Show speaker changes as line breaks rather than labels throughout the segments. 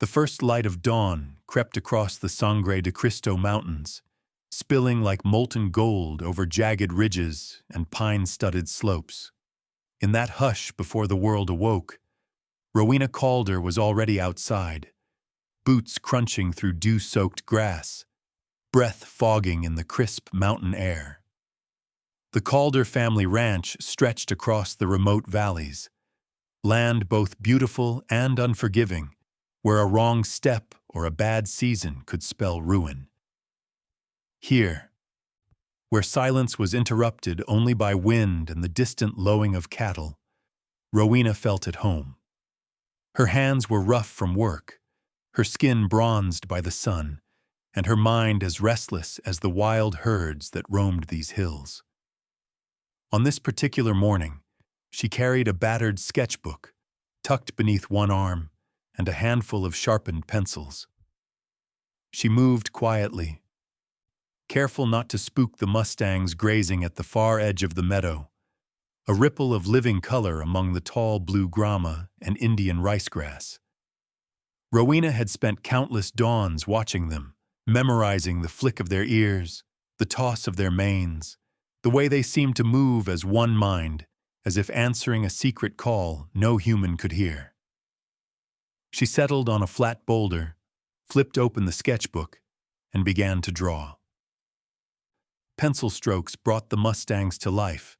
The first light of dawn crept across the Sangre de Cristo Mountains, spilling like molten gold over jagged ridges and pine-studded slopes. In that hush before the world awoke, Rowena Calder was already outside, boots crunching through dew-soaked grass, breath fogging in the crisp mountain air. The Calder family ranch stretched across the remote valleys, land both beautiful and unforgiving, where a wrong step or a bad season could spell ruin. Here, where silence was interrupted only by wind and the distant lowing of cattle, Rowena felt at home. Her hands were rough from work, her skin bronzed by the sun, and her mind as restless as the wild herds that roamed these hills. On this particular morning, she carried a battered sketchbook, tucked beneath one arm, and a handful of sharpened pencils. She moved quietly, careful not to spook the mustangs grazing at the far edge of the meadow, a ripple of living color among the tall blue grama and Indian ricegrass. Rowena had spent countless dawns watching them, memorizing the flick of their ears, the toss of their manes, the way they seemed to move as one mind, as if answering a secret call no human could hear. She settled on a flat boulder, flipped open the sketchbook, and began to draw. Pencil strokes brought the mustangs to life,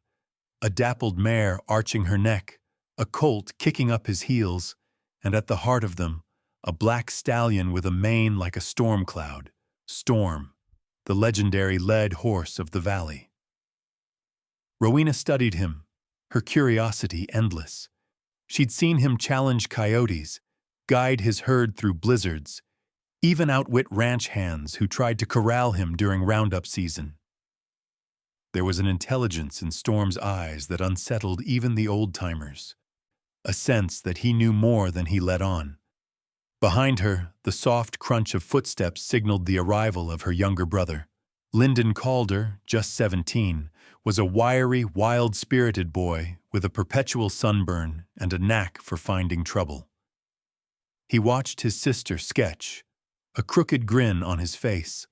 a dappled mare arching her neck, a colt kicking up his heels, and at the heart of them, a black stallion with a mane like a storm cloud, Storm, the legendary led horse of the valley. Rowena studied him, her curiosity endless. She'd seen him challenge coyotes, guide his herd through blizzards, even outwit ranch hands who tried to corral him during roundup season. There was an intelligence in Storm's eyes that unsettled even the old-timers, a sense that he knew more than he let on. Behind her, the soft crunch of footsteps signaled the arrival of her younger brother. Lyndon Calder, just 17, was a wiry, wild-spirited boy with a perpetual sunburn and a knack for finding trouble. He watched his sister sketch, a crooked grin on his face,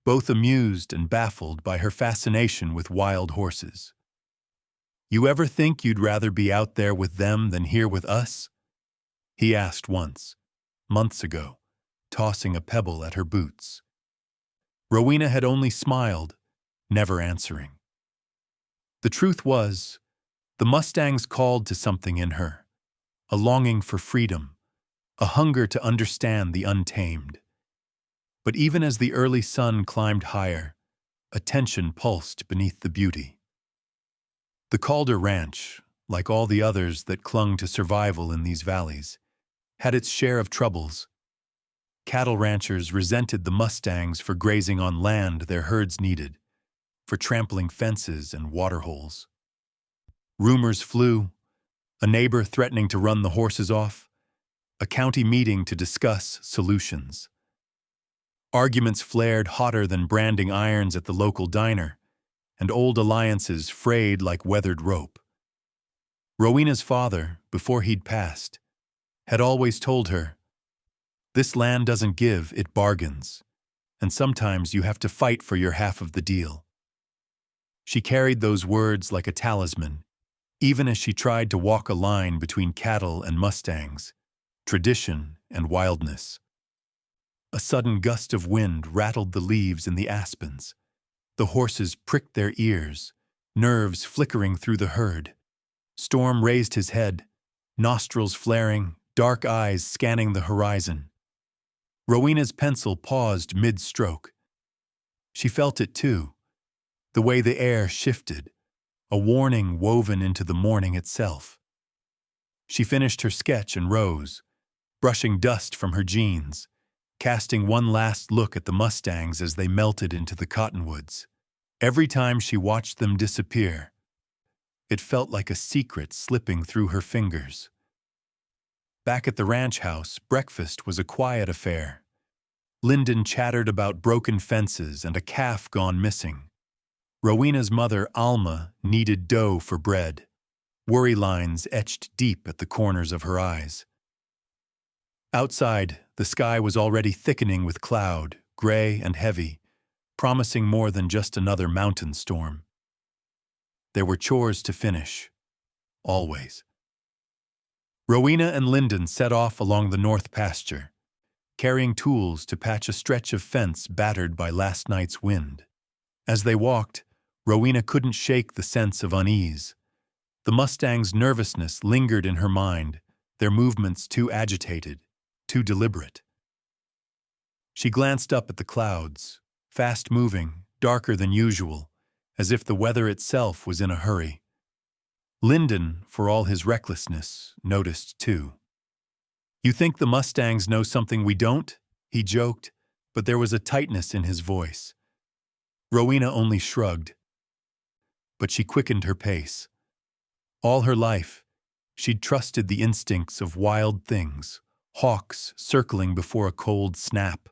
both amused and baffled by her fascination with wild horses. "You ever think you'd rather be out there with them than here with us?" he asked once, months ago, tossing a pebble at her boots. Rowena had only smiled, never answering. The truth was, the mustangs called to something in her, a longing for freedom, a hunger to understand the untamed. But even as the early sun climbed higher, a tension pulsed beneath the beauty. The Calder Ranch, like all the others that clung to survival in these valleys, had its share of troubles. Cattle ranchers resented the mustangs for grazing on land their herds needed, for trampling fences and waterholes. Rumors flew, a neighbor threatening to run the horses off, a county meeting to discuss solutions. Arguments flared hotter than branding irons at the local diner, and old alliances frayed like weathered rope. Rowena's father, before he'd passed, had always told her, "This land doesn't give, it bargains, and sometimes you have to fight for your half of the deal." She carried those words like a talisman, even as she tried to walk a line between cattle and mustangs, tradition and wildness. A sudden gust of wind rattled the leaves in the aspens. The horses pricked their ears, nerves flickering through the herd. Storm raised his head, nostrils flaring, dark eyes scanning the horizon. Rowena's pencil paused mid-stroke. She felt it too, the way the air shifted, a warning woven into the morning itself. She finished her sketch and rose, brushing dust from her jeans, casting one last look at the mustangs as they melted into the cottonwoods. Every time she watched them disappear, it felt like a secret slipping through her fingers. Back at the ranch house, breakfast was a quiet affair. Lyndon chattered about broken fences and a calf gone missing. Rowena's mother, Alma, kneaded dough for bread, worry lines etched deep at the corners of her eyes. Outside, the sky was already thickening with cloud, gray and heavy, promising more than just another mountain storm. There were chores to finish, always. Rowena and Lyndon set off along the north pasture, carrying tools to patch a stretch of fence battered by last night's wind. As they walked, Rowena couldn't shake the sense of unease. The Mustang's nervousness lingered in her mind, their movements too agitated, too deliberate. She glanced up at the clouds, fast-moving, darker than usual, as if the weather itself was in a hurry. Lyndon, for all his recklessness, noticed too. "You think the Mustangs know something we don't?" he joked, but there was a tightness in his voice. Rowena only shrugged, but she quickened her pace. All her life, she'd trusted the instincts of wild things, hawks circling before a cold snap,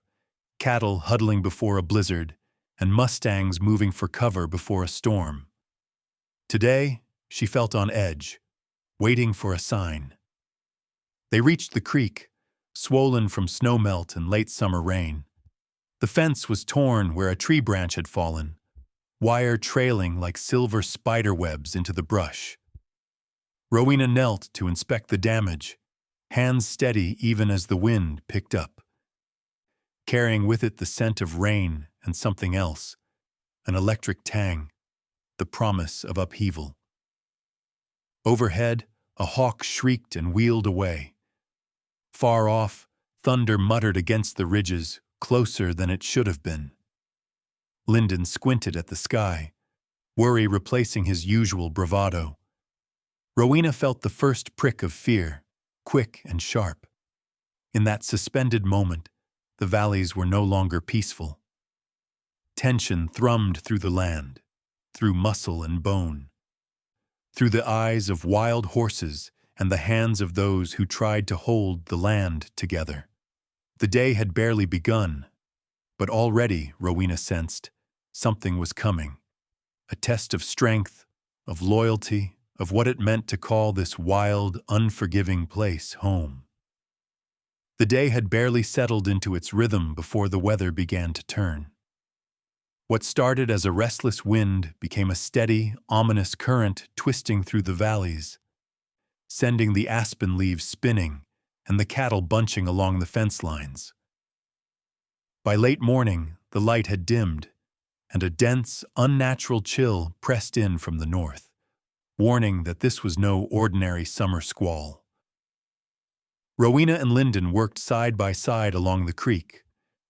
cattle huddling before a blizzard, and Mustangs moving for cover before a storm. Today, she felt on edge, waiting for a sign. They reached the creek, swollen from snowmelt and late summer rain. The fence was torn where a tree branch had fallen, wire trailing like silver spider webs into the brush. Rowena knelt to inspect the damage, hands steady even as the wind picked up, carrying with it the scent of rain and something else, an electric tang, the promise of upheaval. Overhead, a hawk shrieked and wheeled away. Far off, thunder muttered against the ridges, closer than it should have been. Lyndon squinted at the sky, worry replacing his usual bravado. Rowena felt the first prick of fear, quick and sharp. In that suspended moment, the valleys were no longer peaceful. Tension thrummed through the land, through muscle and bone, through the eyes of wild horses and the hands of those who tried to hold the land together. The day had barely begun, but already, Rowena sensed, something was coming. A test of strength, of loyalty, of what it meant to call this wild, unforgiving place home. The day had barely settled into its rhythm before the weather began to turn. What started as a restless wind became a steady, ominous current twisting through the valleys, sending the aspen leaves spinning and the cattle bunching along the fence lines. By late morning, the light had dimmed, and a dense, unnatural chill pressed in from the north, warning that this was no ordinary summer squall. Rowena and Lyndon worked side by side along the creek,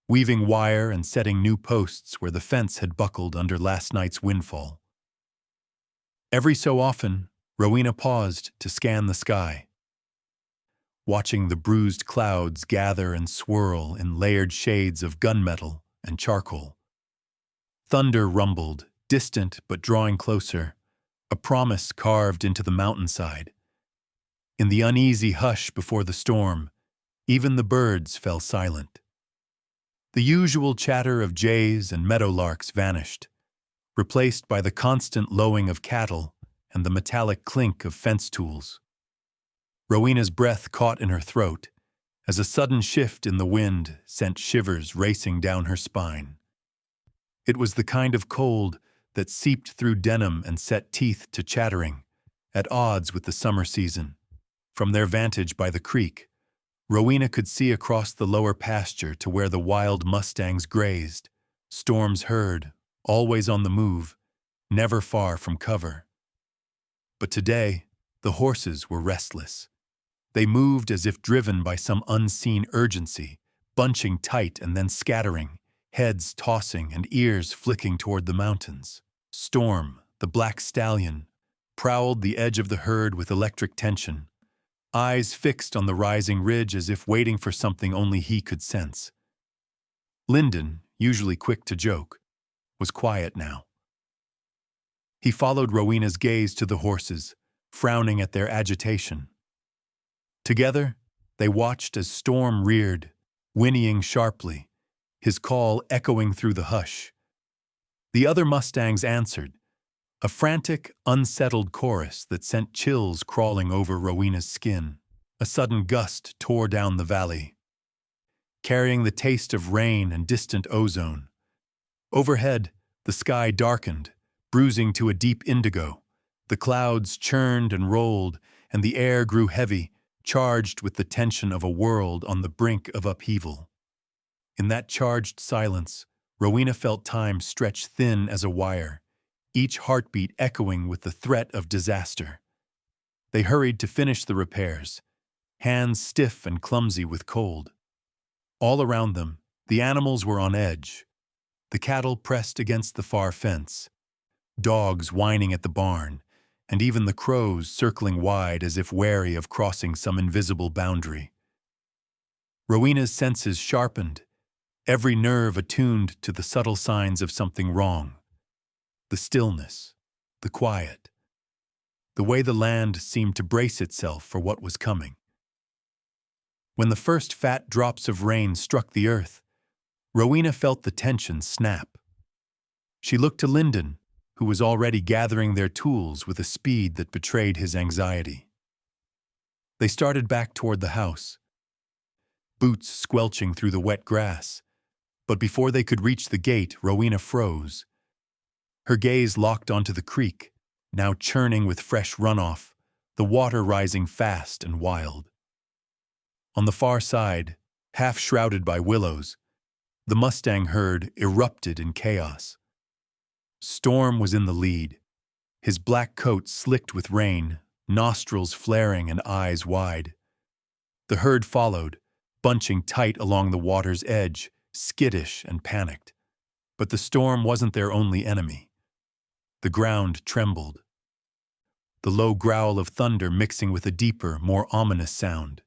weaving wire and setting new posts where the fence had buckled under last night's windfall. Every so often, Rowena paused to scan the sky, watching the bruised clouds gather and swirl in layered shades of gunmetal and charcoal. Thunder rumbled, distant but drawing closer, a promise carved into the mountainside. In the uneasy hush before the storm, even the birds fell silent. The usual chatter of jays and meadowlarks vanished, replaced by the constant lowing of cattle and the metallic clink of fence tools. Rowena's breath caught in her throat as a sudden shift in the wind sent shivers racing down her spine. It was the kind of cold that seeped through denim and set teeth to chattering, at odds with the summer season. From their vantage by the creek, Rowena could see across the lower pasture to where the wild mustangs grazed, storms heard, always on the move, never far from cover. But today, the horses were restless. They moved as if driven by some unseen urgency, bunching tight and then scattering, heads tossing and ears flicking toward the mountains. Storm, the black stallion, prowled the edge of the herd with electric tension, eyes fixed on the rising ridge as if waiting for something only he could sense. Lyndon, usually quick to joke, was quiet now. He followed Rowena's gaze to the horses, frowning at their agitation. Together, they watched as Storm reared, whinnying sharply, his call echoing through the hush. The other mustangs answered, a frantic, unsettled chorus that sent chills crawling over Rowena's skin. A sudden gust tore down the valley, carrying the taste of rain and distant ozone. Overhead, the sky darkened, bruising to a deep indigo. The clouds churned and rolled, and the air grew heavy, charged with the tension of a world on the brink of upheaval. In that charged silence, Rowena felt time stretch thin as a wire, each heartbeat echoing with the threat of disaster. They hurried to finish the repairs, hands stiff and clumsy with cold. All around them, the animals were on edge. The cattle pressed against the far fence, dogs whining at the barn, and even the crows circling wide as if wary of crossing some invisible boundary. Rowena's senses sharpened, every nerve attuned to the subtle signs of something wrong. The stillness, the quiet, the way the land seemed to brace itself for what was coming. When the first fat drops of rain struck the earth, Rowena felt the tension snap. She looked to Lyndon, who was already gathering their tools with a speed that betrayed his anxiety. They started back toward the house, boots squelching through the wet grass. But before they could reach the gate, Rowena froze. Her gaze locked onto the creek, now churning with fresh runoff, the water rising fast and wild. On the far side, half shrouded by willows, the Mustang herd erupted in chaos. Storm was in the lead, his black coat slicked with rain, nostrils flaring and eyes wide. The herd followed, bunching tight along the water's edge, skittish and panicked. But the storm wasn't their only enemy. The ground trembled, the low growl of thunder mixing with a deeper, more ominous sound,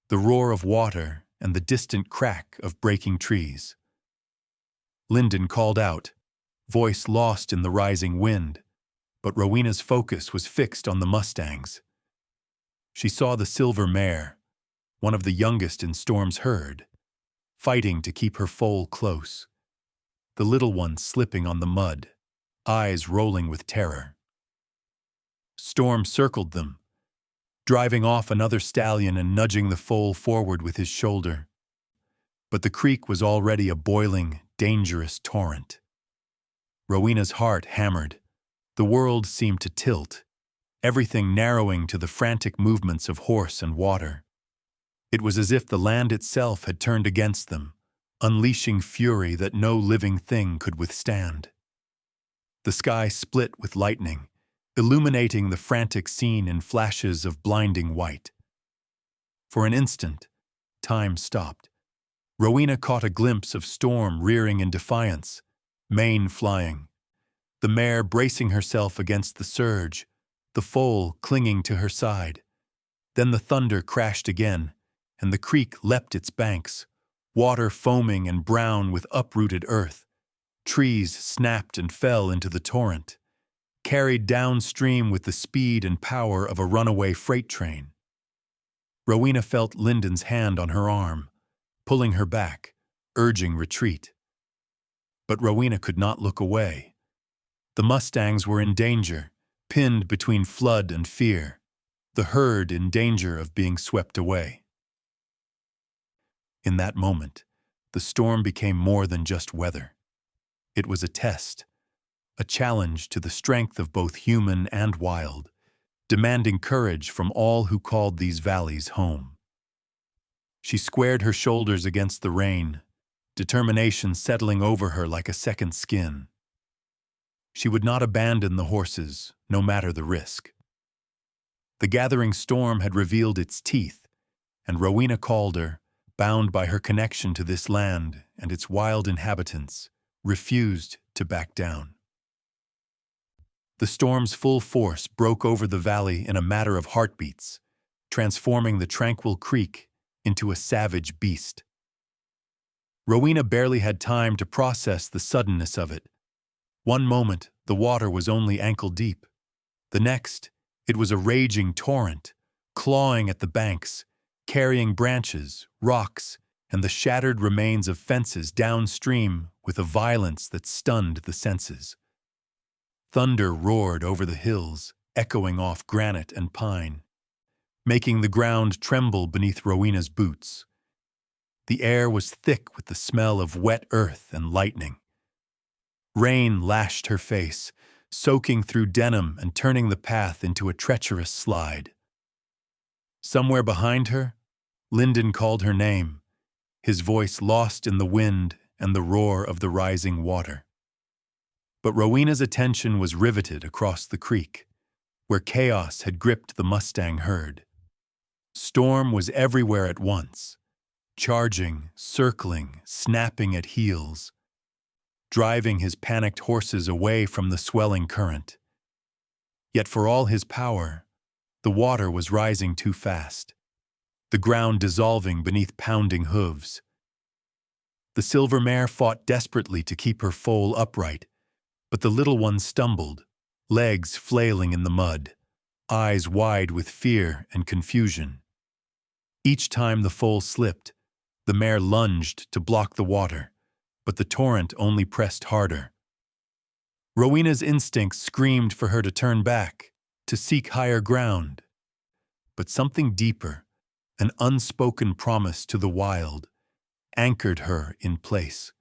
the roar of water and the distant crack of breaking trees. Lyndon called out, voice lost in the rising wind, but Rowena's focus was fixed on the Mustangs. She saw the silver mare, one of the youngest in Storm's herd, fighting to keep her foal close, the little one slipping on the mud, eyes rolling with terror. Storm circled them, driving off another stallion and nudging the foal forward with his shoulder. But the creek was already a boiling, dangerous torrent. Rowena's heart hammered. The world seemed to tilt, everything narrowing to the frantic movements of horse and water. It was as if the land itself had turned against them, unleashing fury that no living thing could withstand. The sky split with lightning, illuminating the frantic scene in flashes of blinding white. For an instant, time stopped. Rowena caught a glimpse of Storm rearing in defiance, mane flying, the mare bracing herself against the surge, the foal clinging to her side. Then the thunder crashed again, and the creek leapt its banks, water foaming and brown with uprooted earth. Trees snapped and fell into the torrent, carried downstream with the speed and power of a runaway freight train. Rowena felt Lyndon's hand on her arm, pulling her back, urging retreat. But Rowena could not look away. The Mustangs were in danger, pinned between flood and fear, the herd in danger of being swept away. In that moment, the storm became more than just weather. It was a test, a challenge to the strength of both human and wild, demanding courage from all who called these valleys home. She squared her shoulders against the rain, determination settling over her like a second skin. She would not abandon the horses, no matter the risk. The gathering storm had revealed its teeth, and Rowena Calder, bound by her connection to this land and its wild inhabitants, refused to back down. The storm's full force broke over the valley in a matter of heartbeats, transforming the tranquil creek into a savage beast. Rowena barely had time to process the suddenness of it. One moment, the water was only ankle deep. The next, it was a raging torrent, clawing at the banks, carrying branches, rocks, and the shattered remains of fences downstream with a violence that stunned the senses. Thunder roared over the hills, echoing off granite and pine, making the ground tremble beneath Rowena's boots. The air was thick with the smell of wet earth and lightning. Rain lashed her face, soaking through denim and turning the path into a treacherous slide. Somewhere behind her, Lyndon called her name, his voice lost in the wind and the roar of the rising water. But Rowena's attention was riveted across the creek, where chaos had gripped the Mustang herd. Storm was everywhere at once, charging, circling, snapping at heels, driving his panicked horses away from the swelling current. Yet for all his power, the water was rising too fast, the ground dissolving beneath pounding hooves. The silver mare fought desperately to keep her foal upright, but the little one stumbled, legs flailing in the mud, eyes wide with fear and confusion. Each time the foal slipped, the mare lunged to block the water, but the torrent only pressed harder. Rowena's instincts screamed for her to turn back, to seek higher ground. But something deeper, an unspoken promise to the wild, anchored her in place.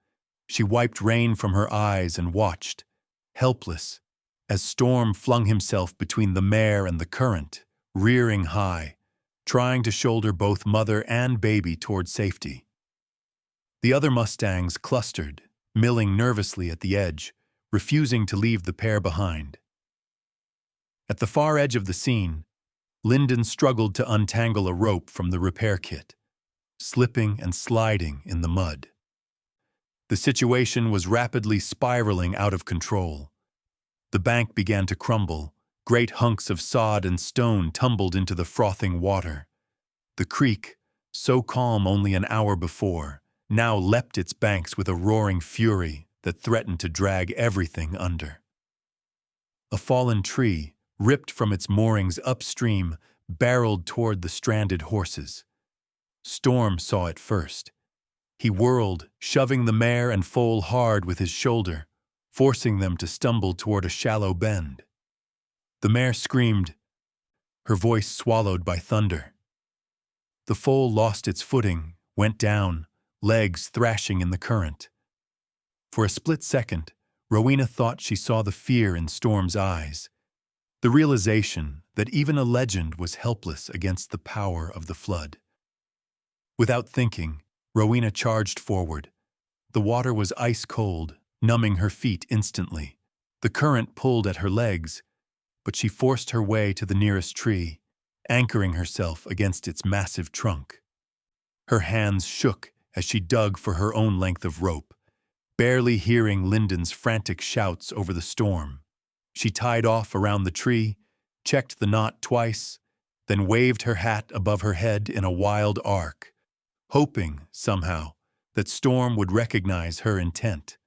She wiped rain from her eyes and watched, helpless, as Storm flung himself between the mare and the current, rearing high, trying to shoulder both mother and baby toward safety. The other Mustangs clustered, milling nervously at the edge, refusing to leave the pair behind. At the far edge of the scene, Lyndon struggled to untangle a rope from the repair kit, slipping and sliding in the mud. The situation was rapidly spiraling out of control. The bank began to crumble, great hunks of sod and stone tumbled into the frothing water. The creek, so calm only an hour before, now leapt its banks with a roaring fury that threatened to drag everything under. A fallen tree, ripped from its moorings upstream, barreled toward the stranded horses. Storm saw it first. He whirled, shoving the mare and foal hard with his shoulder, forcing them to stumble toward a shallow bend. The mare screamed, her voice swallowed by thunder. The foal lost its footing, went down, legs thrashing in the current. For a split second, Rowena thought she saw the fear in Storm's eyes, the realization that even a legend was helpless against the power of the flood. Without thinking, Rowena charged forward. The water was ice cold, numbing her feet instantly. The current pulled at her legs, but she forced her way to the nearest tree, anchoring herself against its massive trunk. Her hands shook as she dug for her own length of rope, barely hearing Lyndon's frantic shouts over the storm. She tied off around the tree, checked the knot twice, then waved her hat above her head in a wild arc, hoping, somehow, that Storm would recognize her intent.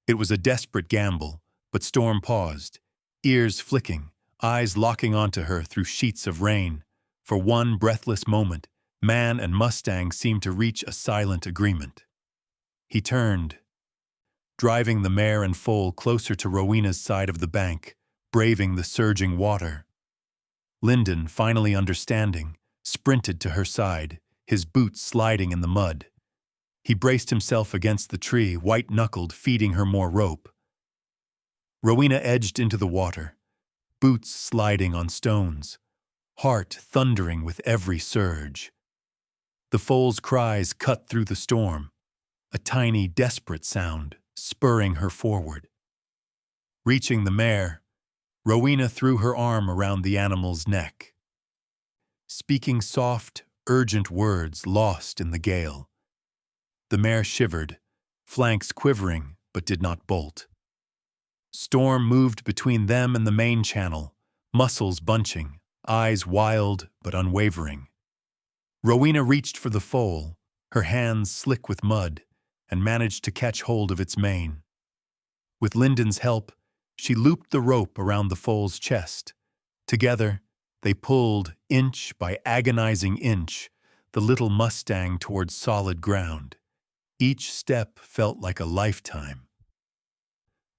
It was a desperate gamble, but Storm paused, ears flicking, eyes locking onto her through sheets of rain. For one breathless moment, man and Mustang seemed to reach a silent agreement. He turned, driving the mare and foal closer to Rowena's side of the bank, braving the surging water. Lyndon, finally understanding, sprinted to her side, his boots sliding in the mud. He braced himself against the tree, white-knuckled, feeding her more rope. Rowena edged into the water, boots sliding on stones, heart thundering with every surge. The foal's cries cut through the storm, a tiny, desperate sound, spurring her forward. Reaching the mare, Rowena threw her arm around the animal's neck, speaking soft, urgent words lost in the gale. The mare shivered, flanks quivering, but did not bolt. Storm moved between them and the main channel, muscles bunching, eyes wild but unwavering. Rowena reached for the foal, her hands slick with mud, and managed to catch hold of its mane. With Lyndon's help, she looped the rope around the foal's chest. Together, they pulled, inch by agonizing inch, the little Mustang towards solid ground. Each step felt like a lifetime.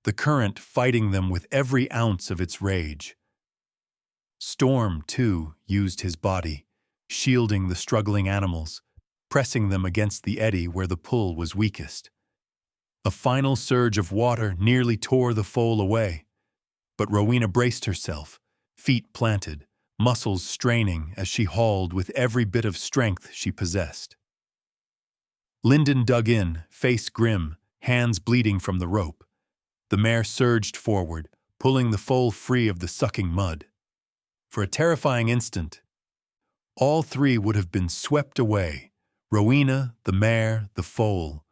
The current fighting them with every ounce of its rage. Storm, too, used his body, shielding the struggling animals, pressing them against the eddy where the pull was weakest. A final surge of water nearly tore the foal away, but Rowena braced herself, feet planted, muscles straining as she hauled with every bit of strength she possessed. Lyndon dug in, face grim, hands bleeding from the rope. The mare surged forward, pulling the foal free of the sucking mud. For a terrifying instant, all three would have been swept away, Rowena, the mare, the foal,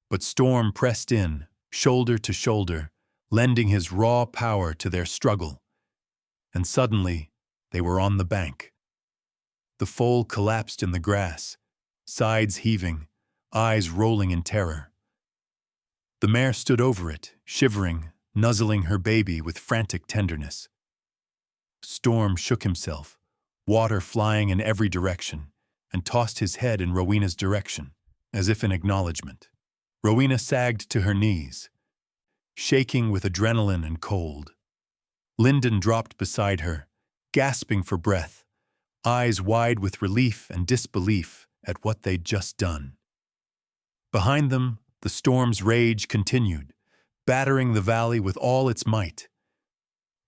but Storm pressed in, shoulder to shoulder, lending his raw power to their struggle. And suddenly, they were on the bank. The foal collapsed in the grass, sides heaving, eyes rolling in terror. The mare stood over it, shivering, nuzzling her baby with frantic tenderness. Storm shook himself, water flying in every direction, and tossed his head in Rowena's direction, as if in acknowledgement. Rowena sagged to her knees, shaking with adrenaline and cold. Lyndon dropped beside her, gasping for breath, eyes wide with relief and disbelief at what they'd just done. Behind them, the storm's rage continued, battering the valley with all its might.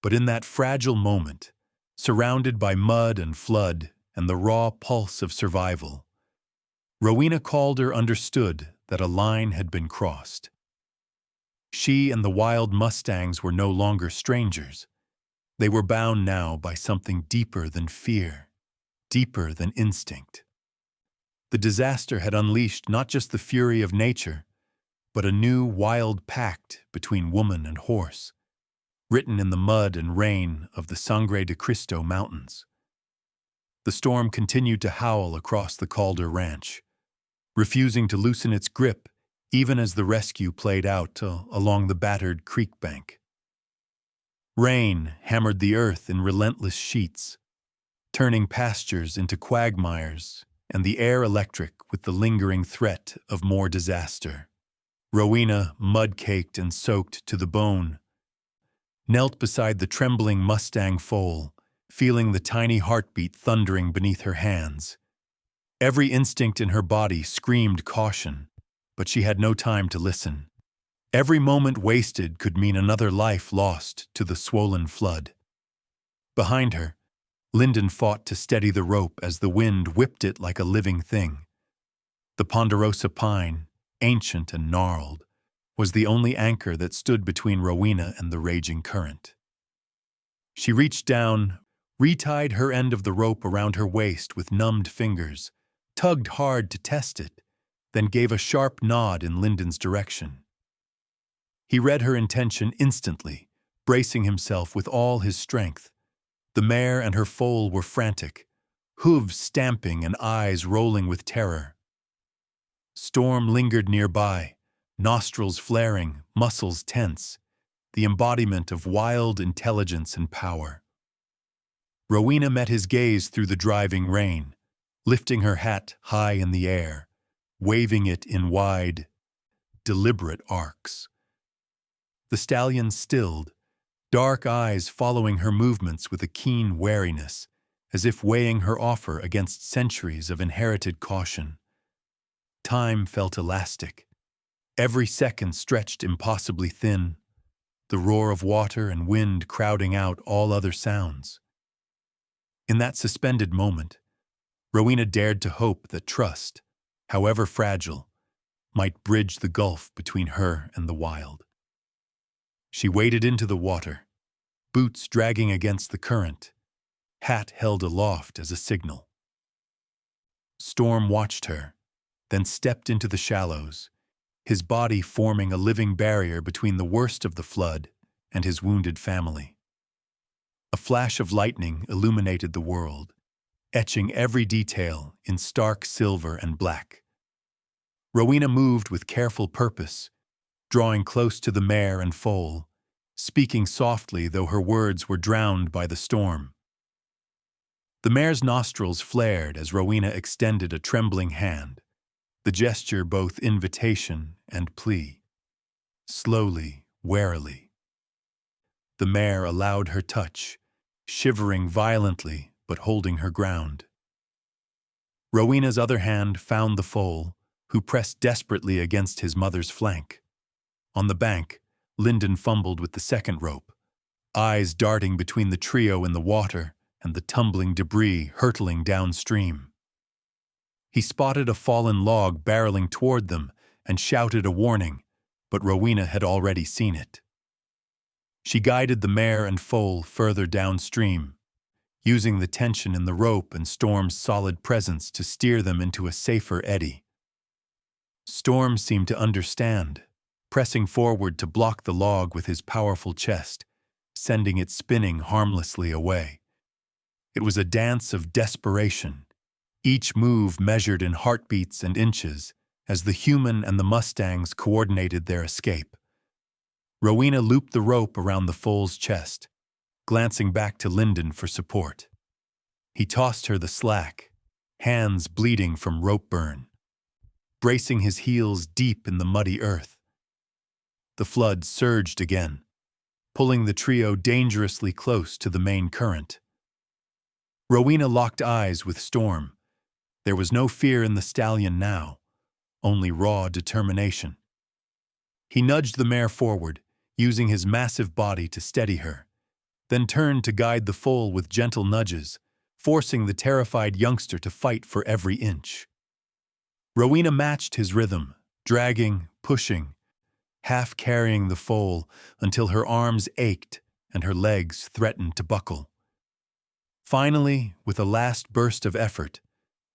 But in that fragile moment, surrounded by mud and flood and the raw pulse of survival, Rowena Calder understood that a line had been crossed. She and the wild Mustangs were no longer strangers. They were bound now by something deeper than fear, deeper than instinct. The disaster had unleashed not just the fury of nature, but a new wild pact between woman and horse, written in the mud and rain of the Sangre de Cristo Mountains. The storm continued to howl across the Calder ranch, refusing to loosen its grip even as the rescue played out along the battered creek bank. Rain hammered the earth in relentless sheets, turning pastures into quagmires and the air electric with the lingering threat of more disaster. Rowena, mud-caked and soaked to the bone, knelt beside the trembling Mustang foal, feeling the tiny heartbeat thundering beneath her hands. Every instinct in her body screamed caution, but she had no time to listen. Every moment wasted could mean another life lost to the swollen flood. Behind her, Lyndon fought to steady the rope as the wind whipped it like a living thing. The ponderosa pine, ancient and gnarled, was the only anchor that stood between Rowena and the raging current. She reached down, retied her end of the rope around her waist with numbed fingers, tugged hard to test it, then gave a sharp nod in Lyndon's direction. He read her intention instantly, bracing himself with all his strength. The mare and her foal were frantic, hooves stamping and eyes rolling with terror. Storm lingered nearby, nostrils flaring, muscles tense, the embodiment of wild intelligence and power. Rowena met his gaze through the driving rain, lifting her hat high in the air, waving it in wide, deliberate arcs. The stallion stilled, dark eyes following her movements with a keen wariness, as if weighing her offer against centuries of inherited caution. Time felt elastic. Every second stretched impossibly thin, the roar of water and wind crowding out all other sounds. In that suspended moment, Rowena dared to hope that trust, however fragile, might bridge the gulf between her and the wild. She waded into the water, boots dragging against the current, hat held aloft as a signal. Storm watched her, then stepped into the shallows, his body forming a living barrier between the worst of the flood and his wounded family. A flash of lightning illuminated the world, etching every detail in stark silver and black. Rowena moved with careful purpose, drawing close to the mare and foal, speaking softly though her words were drowned by the storm. The mare's nostrils flared as Rowena extended a trembling hand, the gesture both invitation and plea. Slowly, warily, the mare allowed her touch, shivering violently but holding her ground. Rowena's other hand found the foal, who pressed desperately against his mother's flank. On the bank, Lyndon fumbled with the second rope, eyes darting between the trio in the water and the tumbling debris hurtling downstream. He spotted a fallen log barreling toward them and shouted a warning, but Rowena had already seen it. She guided the mare and foal further downstream, using the tension in the rope and Storm's solid presence to steer them into a safer eddy. Storm seemed to understand, pressing forward to block the log with his powerful chest, sending it spinning harmlessly away. It was a dance of desperation, each move measured in heartbeats and inches, as the human and the Mustangs coordinated their escape. Rowena looped the rope around the foal's chest, glancing back to Lyndon for support. He tossed her the slack, hands bleeding from rope burn, bracing his heels deep in the muddy earth. The flood surged again, pulling the trio dangerously close to the main current. Rowena locked eyes with Storm. There was no fear in the stallion now, only raw determination. He nudged the mare forward, using his massive body to steady her, then turned to guide the foal with gentle nudges, forcing the terrified youngster to fight for every inch. Rowena matched his rhythm, dragging, pushing, half carrying the foal until her arms ached and her legs threatened to buckle. Finally, with a last burst of effort,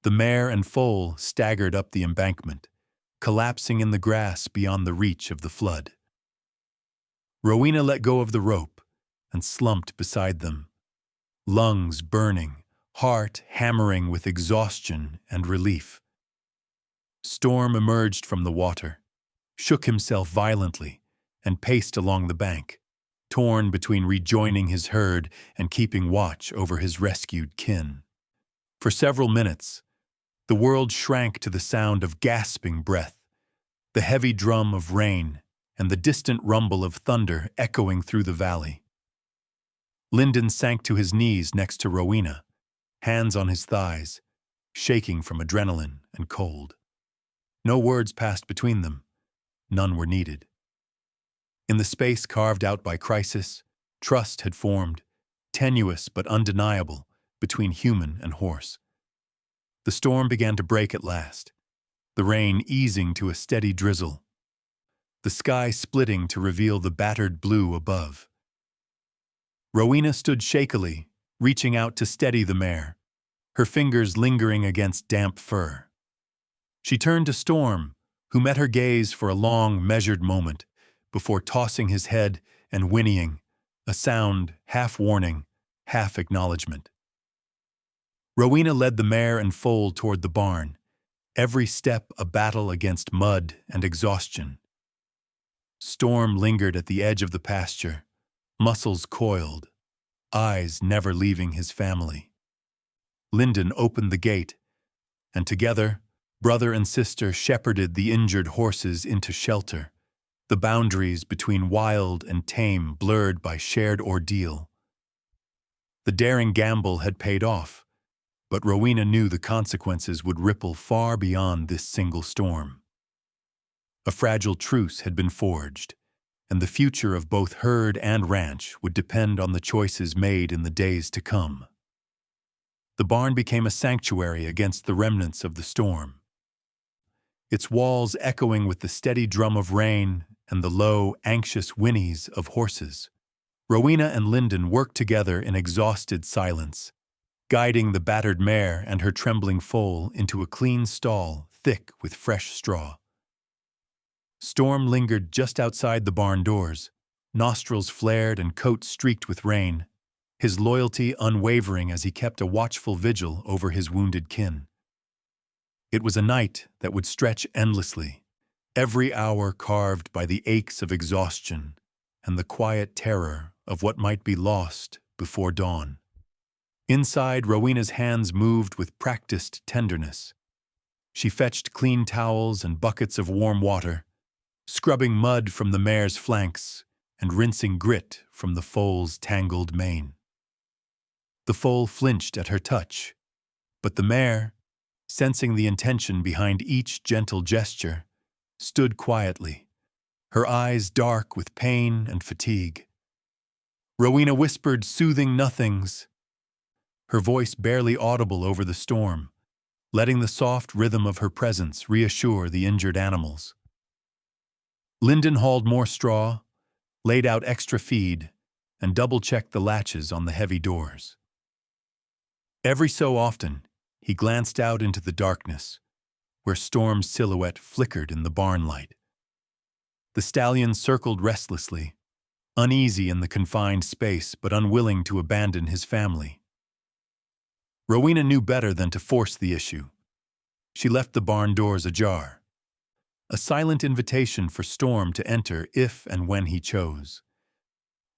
the mare and foal staggered up the embankment, collapsing in the grass beyond the reach of the flood. Rowena let go of the rope and slumped beside them, lungs burning, heart hammering with exhaustion and relief. Storm emerged from the water, shook himself violently, and paced along the bank, torn between rejoining his herd and keeping watch over his rescued kin. For several minutes, the world shrank to the sound of gasping breath, the heavy drum of rain, and the distant rumble of thunder echoing through the valley. Lyndon sank to his knees next to Rowena, hands on his thighs, shaking from adrenaline and cold. No words passed between them. None were needed. In the space carved out by crisis, trust had formed, tenuous but undeniable, between human and horse. The storm began to break at last, the rain easing to a steady drizzle, the sky splitting to reveal the battered blue above. Rowena stood shakily, reaching out to steady the mare, her fingers lingering against damp fur. She turned to Storm, who met her gaze for a long, measured moment, before tossing his head and whinnying, a sound half warning, half acknowledgement. Rowena led the mare and foal toward the barn, every step a battle against mud and exhaustion. Storm lingered at the edge of the pasture, muscles coiled, eyes never leaving his family. Lyndon opened the gate, and together, brother and sister shepherded the injured horses into shelter, the boundaries between wild and tame blurred by shared ordeal. The daring gamble had paid off, but Rowena knew the consequences would ripple far beyond this single storm. A fragile truce had been forged, and the future of both herd and ranch would depend on the choices made in the days to come. The barn became a sanctuary against the remnants of the storm, its walls echoing with the steady drum of rain and the low, anxious whinnies of horses. Rowena and Lyndon worked together in exhausted silence, guiding the battered mare and her trembling foal into a clean stall thick with fresh straw. Storm lingered just outside the barn doors, nostrils flared and coat streaked with rain, his loyalty unwavering as he kept a watchful vigil over his wounded kin. It was a night that would stretch endlessly, every hour carved by the aches of exhaustion and the quiet terror of what might be lost before dawn. Inside, Rowena's hands moved with practiced tenderness. She fetched clean towels and buckets of warm water, scrubbing mud from the mare's flanks and rinsing grit from the foal's tangled mane. The foal flinched at her touch, but the mare, sensing the intention behind each gentle gesture, stood quietly, her eyes dark with pain and fatigue. Rowena whispered soothing nothings, her voice barely audible over the storm, letting the soft rhythm of her presence reassure the injured animals. Lyndon hauled more straw, laid out extra feed, and double-checked the latches on the heavy doors. Every so often, he glanced out into the darkness, where Storm's silhouette flickered in the barn light. The stallion circled restlessly, uneasy in the confined space but unwilling to abandon his family. Rowena knew better than to force the issue. She left the barn doors ajar, a silent invitation for Storm to enter if and when he chose.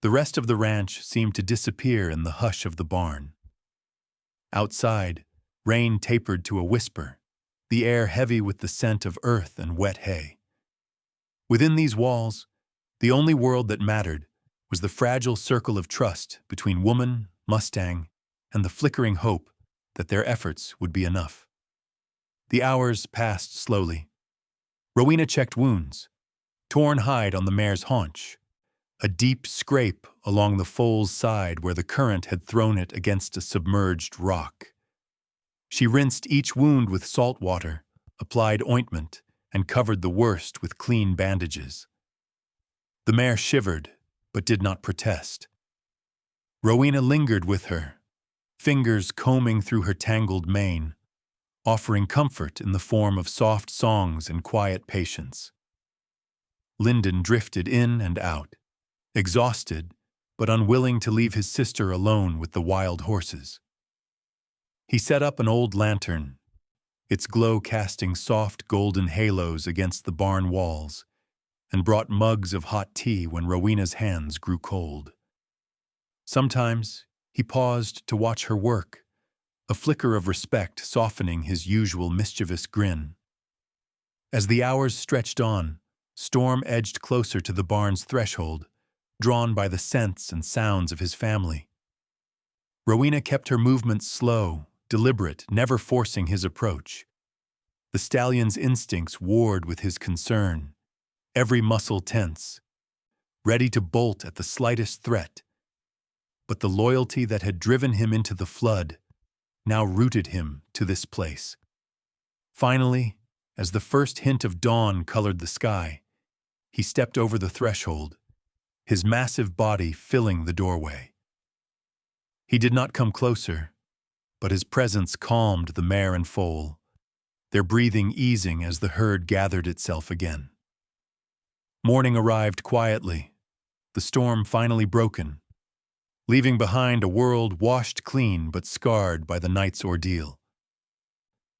The rest of the ranch seemed to disappear in the hush of the barn. Outside, rain tapered to a whisper, the air heavy with the scent of earth and wet hay. Within these walls, the only world that mattered was the fragile circle of trust between woman, Mustang, and the flickering hope that their efforts would be enough. The hours passed slowly. Rowena checked wounds, torn hide on the mare's haunch, a deep scrape along the foal's side where the current had thrown it against a submerged rock. She rinsed each wound with salt water, applied ointment, and covered the worst with clean bandages. The mare shivered, but did not protest. Rowena lingered with her, fingers combing through her tangled mane, offering comfort in the form of soft songs and quiet patience. Lyndon drifted in and out, exhausted but unwilling to leave his sister alone with the wild horses. He set up an old lantern, its glow casting soft golden halos against the barn walls, and brought mugs of hot tea when Rowena's hands grew cold. Sometimes he paused to watch her work, a flicker of respect softening his usual mischievous grin. As the hours stretched on, Storm edged closer to the barn's threshold, drawn by the scents and sounds of his family. Rowena kept her movements slow, deliberate, never forcing his approach. The stallion's instincts warred with his concern, every muscle tense, ready to bolt at the slightest threat. But the loyalty that had driven him into the flood now rooted him to this place. Finally, as the first hint of dawn colored the sky, he stepped over the threshold, his massive body filling the doorway. He did not come closer, but his presence calmed the mare and foal, their breathing easing as the herd gathered itself again. Morning arrived quietly, the storm finally broken, leaving behind a world washed clean but scarred by the night's ordeal.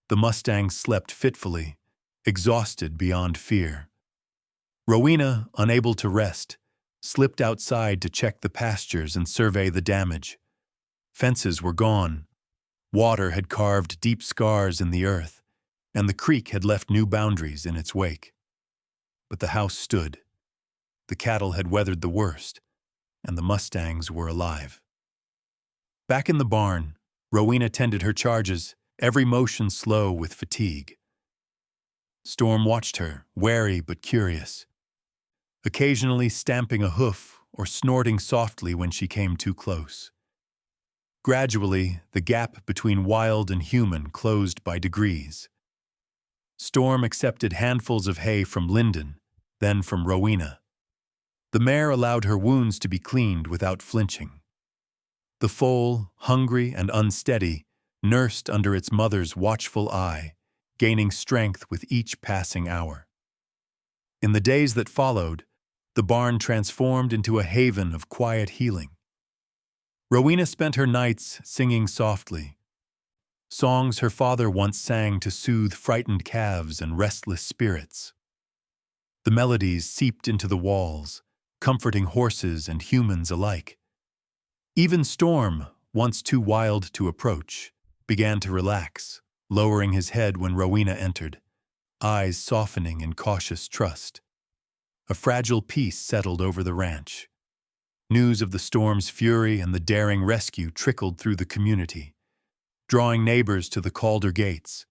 The Mustang slept fitfully, exhausted beyond fear. Rowena, unable to rest, slipped outside to check the pastures and survey the damage. Fences were gone, water had carved deep scars in the earth, and the creek had left new boundaries in its wake. But the house stood. The cattle had weathered the worst, and the Mustangs were alive. Back in the barn, Rowena tended her charges, every motion slow with fatigue. Storm watched her, wary but curious, occasionally stamping a hoof or snorting softly when she came too close. Gradually, the gap between wild and human closed by degrees. Storm accepted handfuls of hay from Lyndon, then from Rowena. The mare allowed her wounds to be cleaned without flinching. The foal, hungry and unsteady, nursed under its mother's watchful eye, gaining strength with each passing hour. In the days that followed, the barn transformed into a haven of quiet healing. Rowena spent her nights singing softly, songs her father once sang to soothe frightened calves and restless spirits. The melodies seeped into the walls, comforting horses and humans alike. Even Storm, once too wild to approach, began to relax, lowering his head when Rowena entered, eyes softening in cautious trust. A fragile peace settled over the ranch. News of the storm's fury and the daring rescue trickled through the community, drawing neighbors to the Calder gates,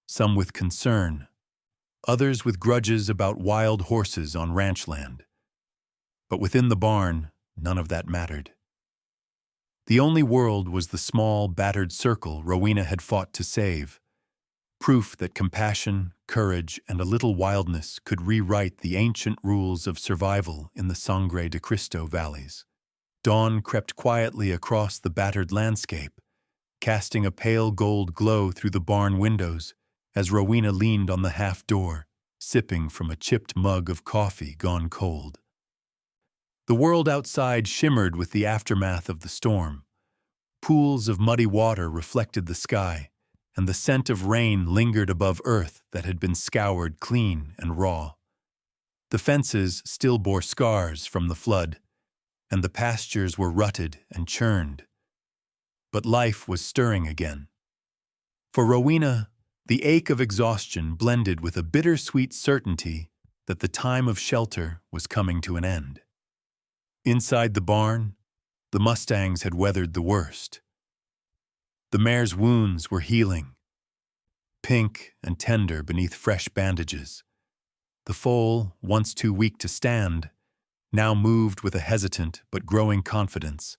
some with concern, others with grudges about wild horses on ranch land. But within the barn, none of that mattered. The only world was the small, battered circle Rowena had fought to save, proof that compassion, courage, and a little wildness could rewrite the ancient rules of survival in the Sangre de Cristo valleys. Dawn crept quietly across the battered landscape, casting a pale gold glow through the barn windows as Rowena leaned on the half-door, sipping from a chipped mug of coffee gone cold. The world outside shimmered with the aftermath of the storm. Pools of muddy water reflected the sky, and the scent of rain lingered above earth that had been scoured clean and raw. The fences still bore scars from the flood, and the pastures were rutted and churned. But life was stirring again. For Rowena, the ache of exhaustion blended with a bittersweet certainty that the time of shelter was coming to an end. Inside the barn, the Mustangs had weathered the worst. The mare's wounds were healing, pink and tender beneath fresh bandages. The foal, once too weak to stand, now moved with a hesitant but growing confidence,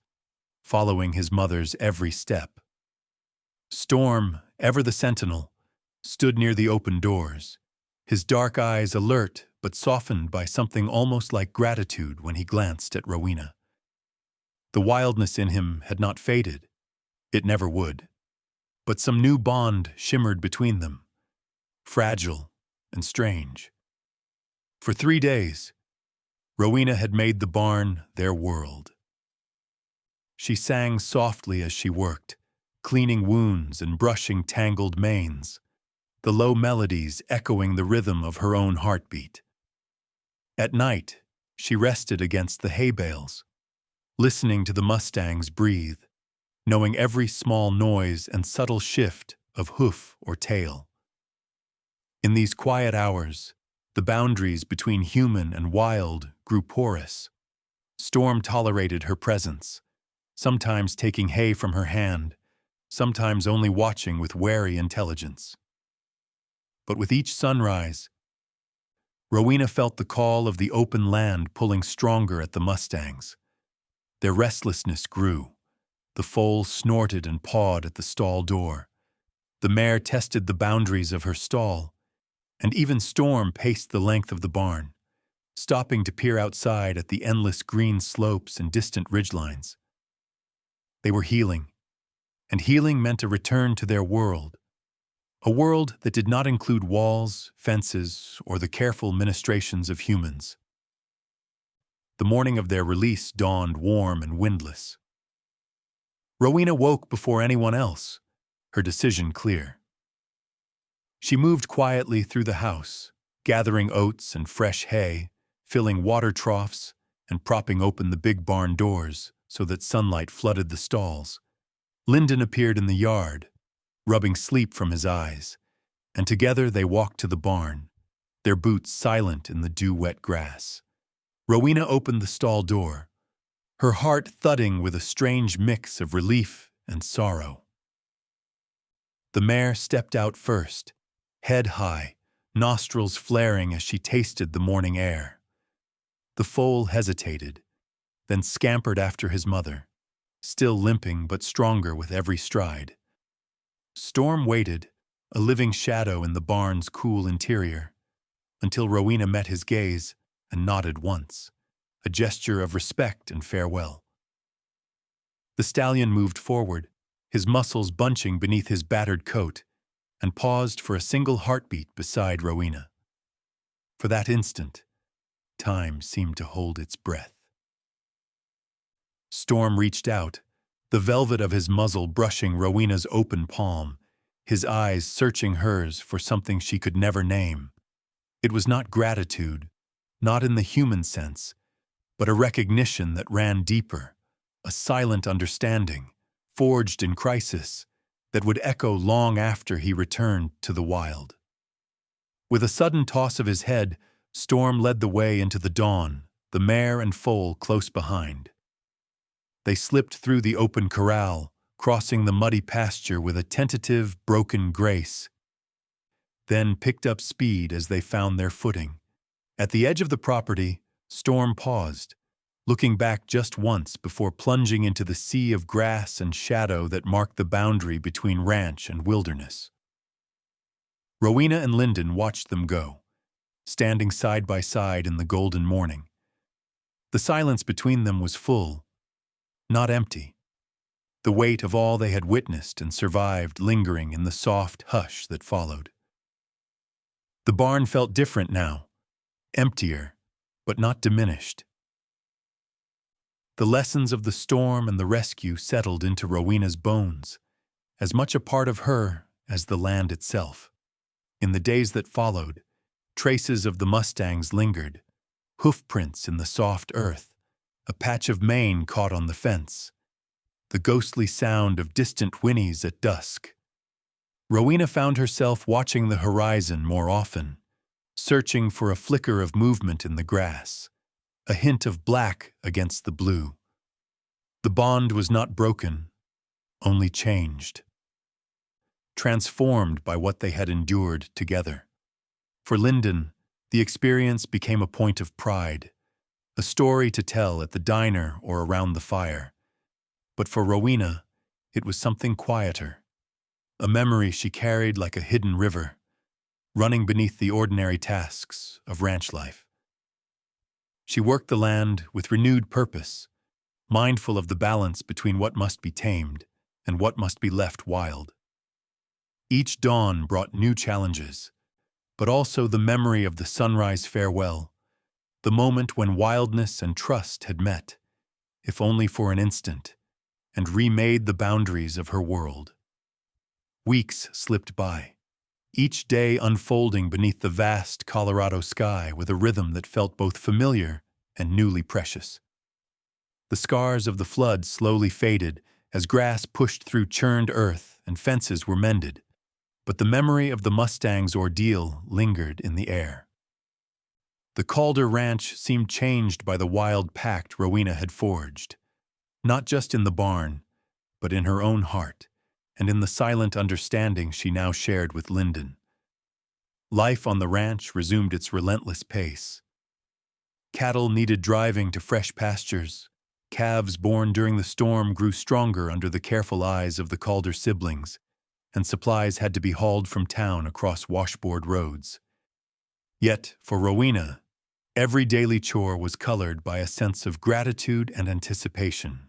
following his mother's every step. Storm, ever the sentinel, stood near the open doors, his dark eyes alert but softened by something almost like gratitude when he glanced at Rowena. The wildness in him had not faded. It never would. But some new bond shimmered between them, fragile and strange. For 3 days, Rowena had made the barn their world. She sang softly as she worked, cleaning wounds and brushing tangled manes, the low melodies echoing the rhythm of her own heartbeat. At night, she rested against the hay bales, listening to the Mustangs breathe, knowing every small noise and subtle shift of hoof or tail. In these quiet hours, the boundaries between human and wild grew porous. Storm tolerated her presence, sometimes taking hay from her hand, sometimes only watching with wary intelligence. But with each sunrise, Rowena felt the call of the open land pulling stronger at the Mustangs. Their restlessness grew. The foal snorted and pawed at the stall door. The mare tested the boundaries of her stall, and even Storm paced the length of the barn, stopping to peer outside at the endless green slopes and distant ridgelines. They were healing, and healing meant a return to their world, a world that did not include walls, fences, or the careful ministrations of humans. The morning of their release dawned warm and windless. Rowena woke before anyone else, her decision clear. She moved quietly through the house, gathering oats and fresh hay, filling water troughs, and propping open the big barn doors so that sunlight flooded the stalls. Lyndon appeared in the yard, rubbing sleep from his eyes, and together they walked to the barn, their boots silent in the dew-wet grass. Rowena opened the stall door, her heart thudding with a strange mix of relief and sorrow. The mare stepped out first, head high, nostrils flaring as she tasted the morning air. The foal hesitated, then scampered after his mother, still limping but stronger with every stride. Storm waited, a living shadow in the barn's cool interior, until Rowena met his gaze and nodded once, a gesture of respect and farewell. The stallion moved forward, his muscles bunching beneath his battered coat, and paused for a single heartbeat beside Rowena. For that instant, time seemed to hold its breath. Storm reached out, the velvet of his muzzle brushing Rowena's open palm, his eyes searching hers for something she could never name. It was not gratitude, not in the human sense, but a recognition that ran deeper, a silent understanding, forged in crisis, that would echo long after he returned to the wild. With a sudden toss of his head, Storm led the way into the dawn, the mare and foal close behind. They slipped through the open corral, crossing the muddy pasture with a tentative, broken grace. then picked up speed as they found their footing. At the edge of the property, Storm paused, looking back just once before plunging into the sea of grass and shadow that marked the boundary between ranch and wilderness. Rowena and Lyndon watched them go, standing side by side in the golden morning. The silence between them was full, not empty. The weight of all they had witnessed and survived lingering in the soft hush that followed. The barn felt different now, emptier, but not diminished. The lessons of the storm and the rescue settled into Rowena's bones, as much a part of her as the land itself. In the days that followed, traces of the Mustangs lingered, hoofprints in the soft earth, a patch of mane caught on the fence, the ghostly sound of distant whinnies at dusk. Rowena found herself watching the horizon more often, searching for a flicker of movement in the grass, a hint of black against the blue. The bond was not broken, only changed, transformed by what they had endured together. For Lyndon, the experience became a point of pride, a story to tell at the diner or around the fire. But for Rowena, it was something quieter, a memory she carried like a hidden river, running beneath the ordinary tasks of ranch life. She worked the land with renewed purpose, mindful of the balance between what must be tamed and what must be left wild. Each dawn brought new challenges, but also the memory of the sunrise farewell, the moment when wildness and trust had met, if only for an instant, and remade the boundaries of her world. Weeks slipped by, each day unfolding beneath the vast Colorado sky with a rhythm that felt both familiar and newly precious. The scars of the flood slowly faded as grass pushed through churned earth and fences were mended, but the memory of the Mustang's ordeal lingered in the air. The Calder Ranch seemed changed by the wild pact Rowena had forged, not just in the barn, but in her own heart, and in the silent understanding she now shared with Lyndon. Life on the ranch resumed its relentless pace. Cattle needed driving to fresh pastures. Calves born during the storm grew stronger under the careful eyes of the Calder siblings, and supplies had to be hauled from town across washboard roads. Yet, for Rowena, every daily chore was colored by a sense of gratitude and anticipation.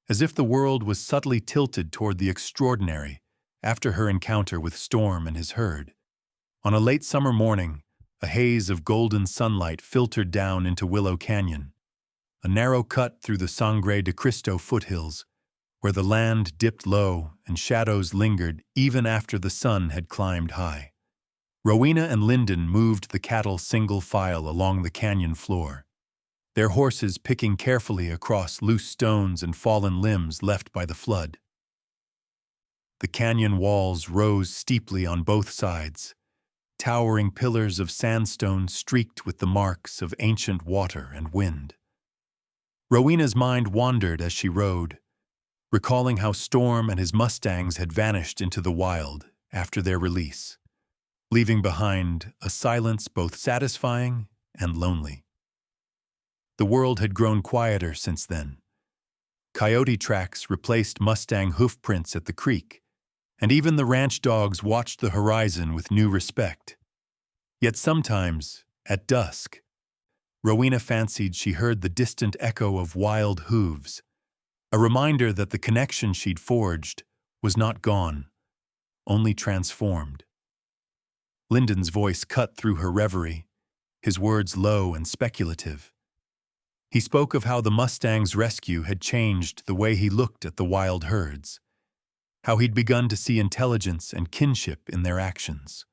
As if the world was subtly tilted toward the extraordinary after her encounter with Storm and his herd. On a late summer morning, a haze of golden sunlight filtered down into Willow Canyon, a narrow cut through the Sangre de Cristo foothills, where the land dipped low and shadows lingered even after the sun had climbed high. Rowena and Lyndon moved the cattle single file along the canyon floor, their horses picking carefully across loose stones and fallen limbs left by the flood. The canyon walls rose steeply on both sides, towering pillars of sandstone streaked with the marks of ancient water and wind. Rowena's mind wandered as she rode, recalling how Storm and his Mustangs had vanished into the wild after their release, leaving behind a silence both satisfying and lonely. The world had grown quieter since then. Coyote tracks replaced Mustang hoofprints at the creek, and even the ranch dogs watched the horizon with new respect. Yet sometimes, at dusk, Rowena fancied she heard the distant echo of wild hooves, a reminder that the connection she'd forged was not gone, only transformed. Lyndon's voice cut through her reverie, his words low and speculative. He spoke of how the Mustang's rescue had changed the way he looked at the wild herds, how he'd begun to see intelligence and kinship in their actions.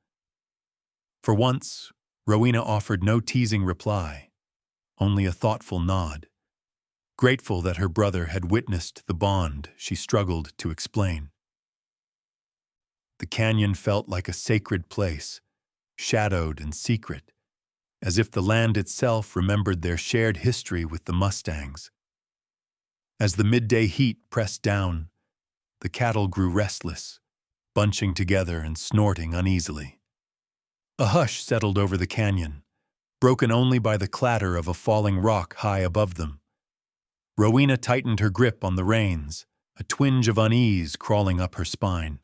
For once, Rowena offered no teasing reply, only a thoughtful nod, grateful that her brother had witnessed the bond she struggled to explain. The canyon felt like a sacred place, shadowed and secret, as if the land itself remembered their shared history with the Mustangs. As the midday heat pressed down, the cattle grew restless, bunching together and snorting uneasily. A hush settled over the canyon, broken only by the clatter of a falling rock high above them. Rowena tightened her grip on the reins, a twinge of unease crawling up her spine.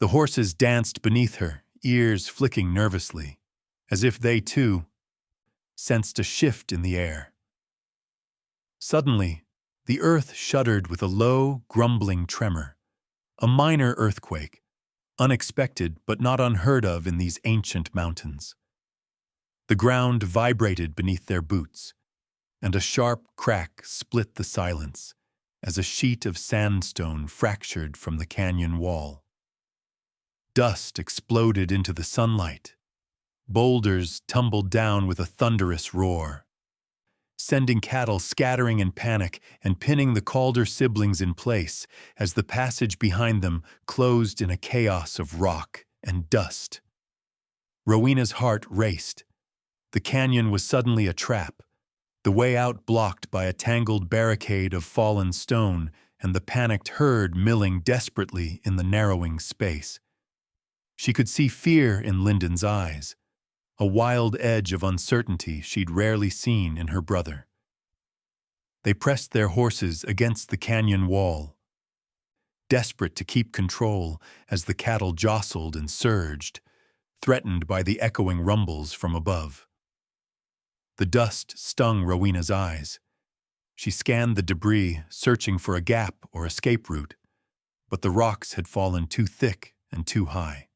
The horses danced beneath her, ears flicking nervously, as if they, too, sensed a shift in the air. Suddenly, the earth shuddered with a low, grumbling tremor, a minor earthquake, unexpected but not unheard of in these ancient mountains. The ground vibrated beneath their boots, and a sharp crack split the silence as a sheet of sandstone fractured from the canyon wall. Dust exploded into the sunlight. Boulders tumbled down with a thunderous roar, sending cattle scattering in panic and pinning the Calder siblings in place as the passage behind them closed in a chaos of rock and dust. Rowena's heart raced. The canyon was suddenly a trap, the way out blocked by a tangled barricade of fallen stone and the panicked herd milling desperately in the narrowing space. She could see fear in Lyndon's eyes, a wild edge of uncertainty she'd rarely seen in her brother. They pressed their horses against the canyon wall, desperate to keep control as the cattle jostled and surged, threatened by the echoing rumbles from above. The dust stung Rowena's eyes. She scanned the debris, searching for a gap or escape route, but the rocks had fallen too thick and too high.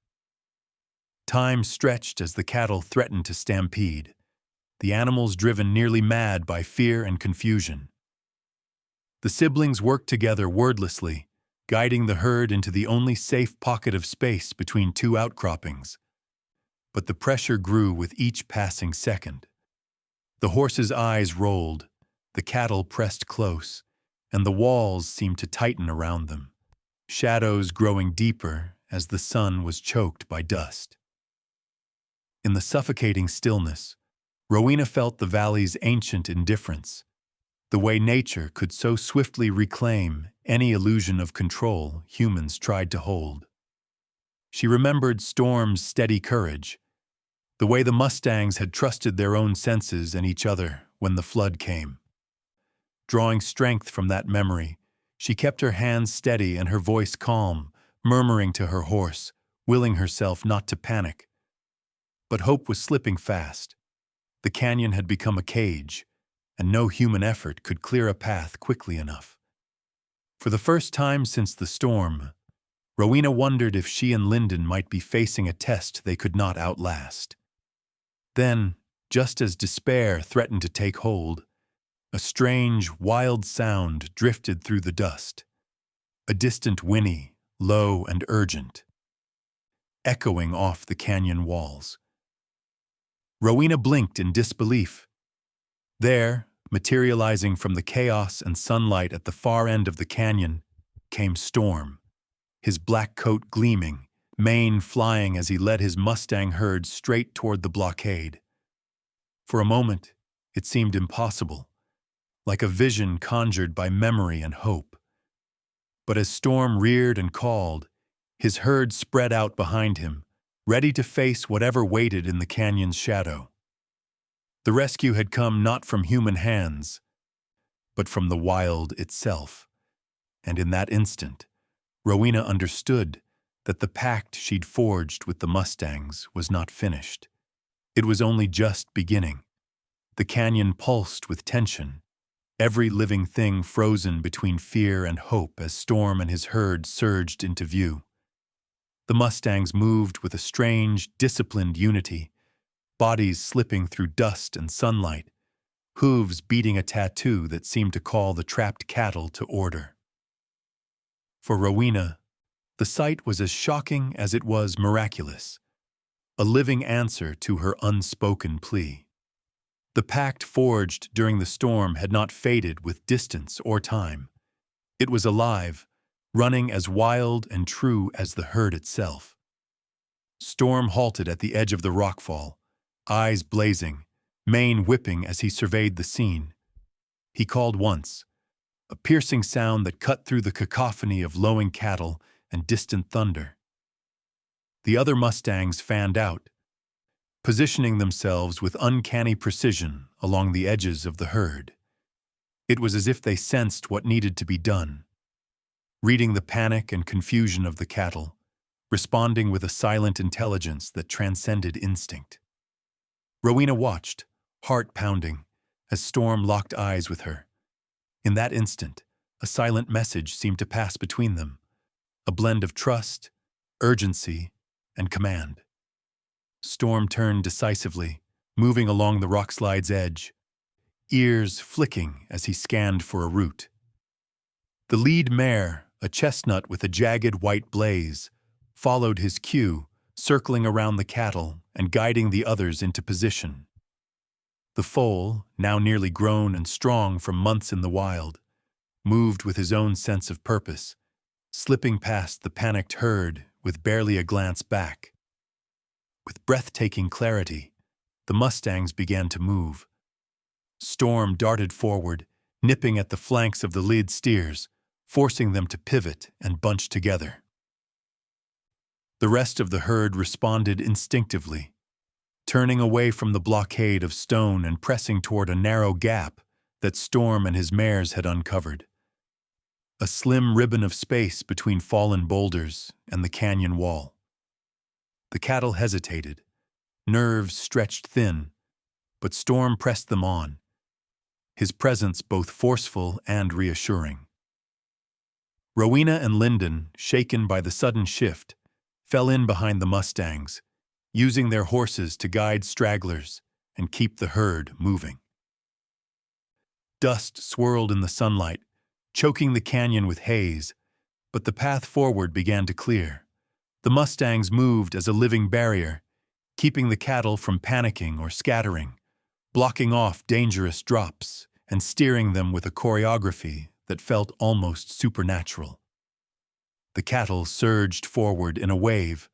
Time stretched as the cattle threatened to stampede, the animals driven nearly mad by fear and confusion. The siblings worked together wordlessly, guiding the herd into the only safe pocket of space between two outcroppings. But the pressure grew with each passing second. The horses' eyes rolled, the cattle pressed close, and the walls seemed to tighten around them, shadows growing deeper as the sun was choked by dust. In the suffocating stillness, Rowena felt the valley's ancient indifference, the way nature could so swiftly reclaim any illusion of control humans tried to hold. She remembered Storm's steady courage, the way the Mustangs had trusted their own senses and each other when the flood came. Drawing strength from that memory, she kept her hands steady and her voice calm, murmuring to her horse, willing herself not to panic. But hope was slipping fast. The canyon had become a cage, and no human effort could clear a path quickly enough. For the first time since the storm, Rowena wondered if she and Lyndon might be facing a test they could not outlast. Then, just as despair threatened to take hold, a strange, wild sound drifted through the dust, a distant whinny, low and urgent, echoing off the canyon walls. Rowena blinked in disbelief. There, materializing from the chaos and sunlight at the far end of the canyon, came Storm, his black coat gleaming, mane flying as he led his Mustang herd straight toward the blockade. For a moment, it seemed impossible, like a vision conjured by memory and hope. But as Storm reared and called, his herd spread out behind him, ready to face whatever waited in the canyon's shadow. The rescue had come not from human hands, but from the wild itself. And in that instant, Rowena understood that the pact she'd forged with the Mustangs was not finished. It was only just beginning. The canyon pulsed with tension, every living thing frozen between fear and hope as Storm and his herd surged into view. The Mustangs moved with a strange, disciplined unity, bodies slipping through dust and sunlight, hooves beating a tattoo that seemed to call the trapped cattle to order. For Rowena, the sight was as shocking as it was miraculous, a living answer to her unspoken plea. The pact forged during the storm had not faded with distance or time. It was alive, running as wild and true as the herd itself. Storm halted at the edge of the rockfall, eyes blazing, mane whipping as he surveyed the scene. He called once, a piercing sound that cut through the cacophony of lowing cattle and distant thunder. The other Mustangs fanned out, positioning themselves with uncanny precision along the edges of the herd. It was as if they sensed what needed to be done, reading the panic and confusion of the cattle, responding with a silent intelligence that transcended instinct. Rowena watched, heart pounding, as Storm locked eyes with her. In that instant, a silent message seemed to pass between them, a blend of trust, urgency, and command. Storm turned decisively, moving along the rock slide's edge, ears flicking as he scanned for a route. The lead mare, a chestnut with a jagged white blaze, followed his cue, circling around the cattle and guiding the others into position. The foal, now nearly grown and strong from months in the wild, moved with his own sense of purpose, slipping past the panicked herd with barely a glance back. With breathtaking clarity, the Mustangs began to move. Storm darted forward, nipping at the flanks of the lead steers, forcing them to pivot and bunch together. The rest of the herd responded instinctively, turning away from the blockade of stone and pressing toward a narrow gap that Storm and his mares had uncovered. A slim ribbon of space between fallen boulders and the canyon wall. The cattle hesitated, nerves stretched thin, but Storm pressed them on, his presence both forceful and reassuring. Rowena and Lyndon, shaken by the sudden shift, fell in behind the Mustangs, using their horses to guide stragglers and keep the herd moving. Dust swirled in the sunlight, choking the canyon with haze, but the path forward began to clear. The Mustangs moved as a living barrier, keeping the cattle from panicking or scattering, blocking off dangerous drops and steering them with a choreography that felt almost supernatural. The cattle surged forward in a wave,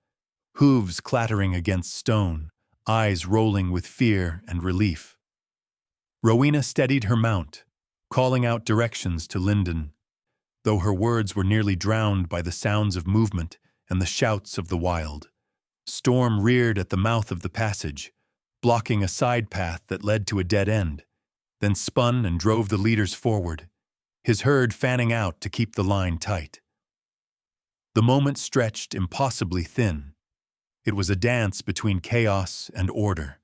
hooves clattering against stone, eyes rolling with fear and relief. Rowena steadied her mount, calling out directions to Lyndon, though her words were nearly drowned by the sounds of movement and the shouts of the wild. Storm reared at the mouth of the passage, blocking a side path that led to a dead end, then spun and drove the leaders forward, his herd fanning out to keep the line tight. The moment stretched impossibly thin. It was a dance between chaos and order,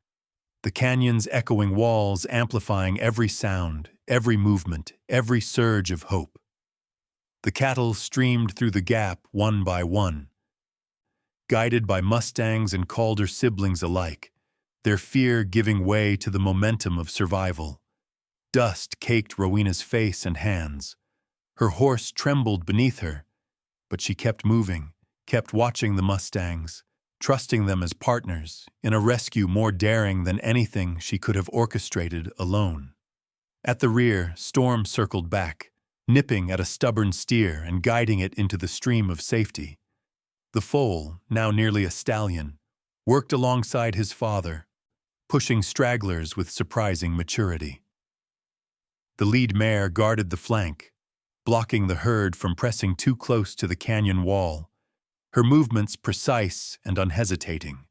the canyon's echoing walls amplifying every sound, every movement, every surge of hope. The cattle streamed through the gap one by one, guided by Mustangs and Calder siblings alike, their fear giving way to the momentum of survival. Dust caked Rowena's face and hands. Her horse trembled beneath her, but she kept moving, kept watching the Mustangs, trusting them as partners in a rescue more daring than anything she could have orchestrated alone. At the rear, Storm circled back, nipping at a stubborn steer and guiding it into the stream of safety. The foal, now nearly a stallion, worked alongside his father, pushing stragglers with surprising maturity. The lead mare guarded the flank, blocking the herd from pressing too close to the canyon wall, her movements precise and unhesitating.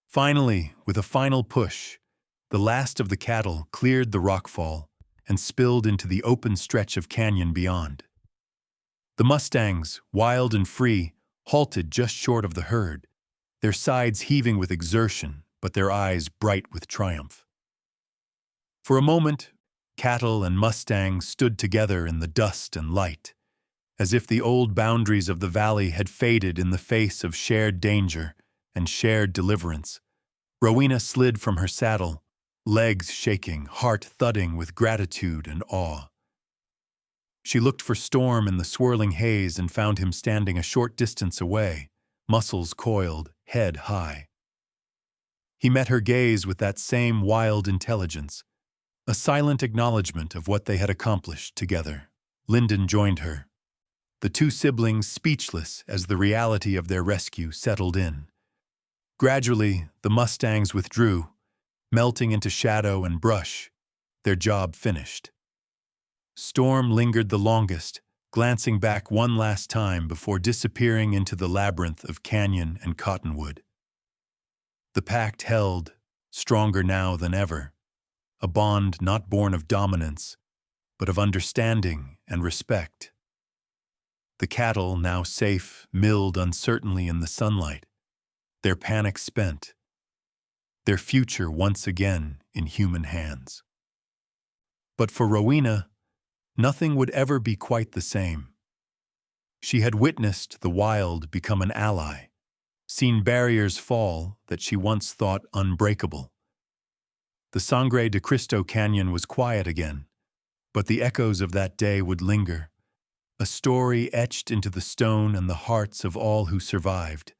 Finally, with a final push, the last of the cattle cleared the rockfall and spilled into the open stretch of canyon beyond. The Mustangs, wild and free, halted just short of the herd, their sides heaving with exertion, but their eyes bright with triumph. For a moment, cattle and Mustangs stood together in the dust and light, as if the old boundaries of the valley had faded in the face of shared danger and shared deliverance. Rowena slid from her saddle, legs shaking, heart thudding with gratitude and awe. She looked for Storm in the swirling haze and found him standing a short distance away, muscles coiled, head high. He met her gaze with that same wild intelligence, a silent acknowledgement of what they had accomplished together. Lyndon joined her, the two siblings speechless as the reality of their rescue settled in. Gradually, the Mustangs withdrew, melting into shadow and brush, their job finished. Storm lingered the longest, glancing back one last time before disappearing into the labyrinth of canyon and cottonwood. The pact held, stronger now than ever, a bond not born of dominance, but of understanding and respect. The cattle, now safe, milled uncertainly in the sunlight, their panic spent, their future once again in human hands. But for Rowena, nothing would ever be quite the same. She had witnessed the wild become an ally, seen barriers fall that she once thought unbreakable. The Sangre de Cristo Canyon was quiet again, but the echoes of that day would linger, a story etched into the stone and the hearts of all who survived.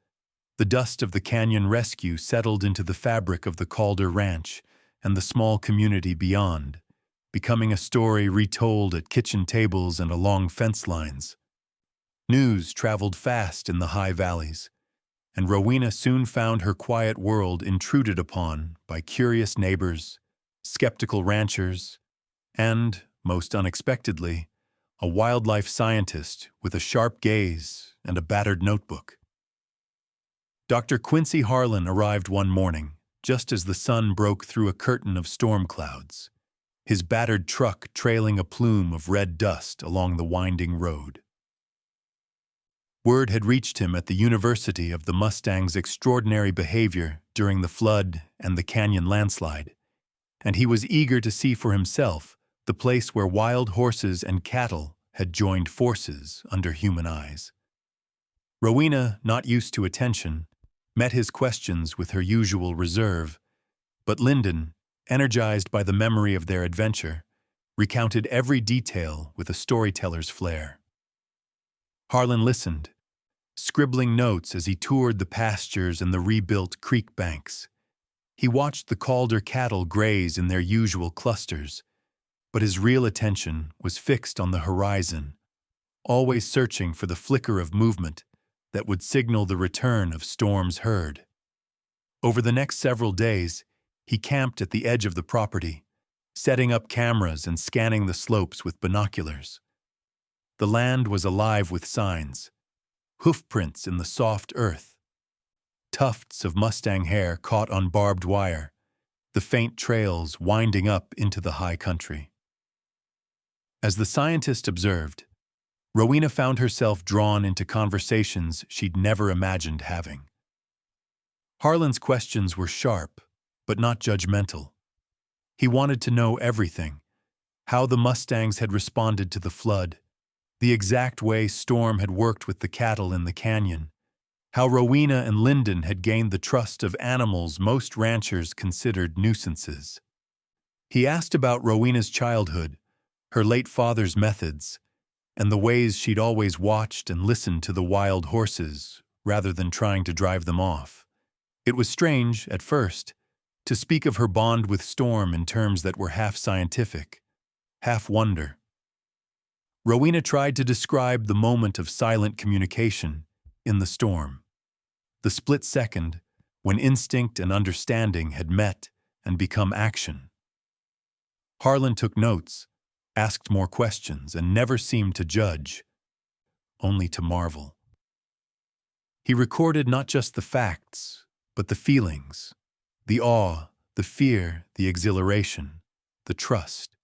The dust of the canyon rescue settled into the fabric of the Calder Ranch and the small community beyond, becoming a story retold at kitchen tables and along fence lines. News traveled fast in the high valleys, and Rowena soon found her quiet world intruded upon by curious neighbors, skeptical ranchers, and, most unexpectedly, a wildlife scientist with a sharp gaze and a battered notebook. Dr. Quincy Harlan arrived one morning, just as the sun broke through a curtain of storm clouds, his battered truck trailing a plume of red dust along the winding road. Word had reached him at the university of the Mustang's extraordinary behavior during the flood and the canyon landslide, and he was eager to see for himself the place where wild horses and cattle had joined forces under human eyes. Rowena, not used to attention, met his questions with her usual reserve, but Lyndon, energized by the memory of their adventure, recounted every detail with a storyteller's flair. Harlan listened, scribbling notes as he toured the pastures and the rebuilt creek banks. He watched the Calder cattle graze in their usual clusters, but his real attention was fixed on the horizon, always searching for the flicker of movement that would signal the return of Storm's herd. Over the next several days, he camped at the edge of the property, setting up cameras and scanning the slopes with binoculars. The land was alive with signs, hoofprints in the soft earth, tufts of Mustang hair caught on barbed wire, the faint trails winding up into the high country. As the scientist observed, Rowena found herself drawn into conversations she'd never imagined having. Harlan's questions were sharp, but not judgmental. He wanted to know everything: how the Mustangs had responded to the flood, the exact way Storm had worked with the cattle in the canyon, how Rowena and Lyndon had gained the trust of animals most ranchers considered nuisances. He asked about Rowena's childhood, her late father's methods, and the ways she'd always watched and listened to the wild horses rather than trying to drive them off. It was strange, at first, to speak of her bond with Storm in terms that were half scientific, half wonder. Rowena tried to describe the moment of silent communication in the storm, the split second when instinct and understanding had met and become action. Harlan took notes, asked more questions, and never seemed to judge, only to marvel. He recorded not just the facts, but the feelings, the awe, the fear, the exhilaration, the trust.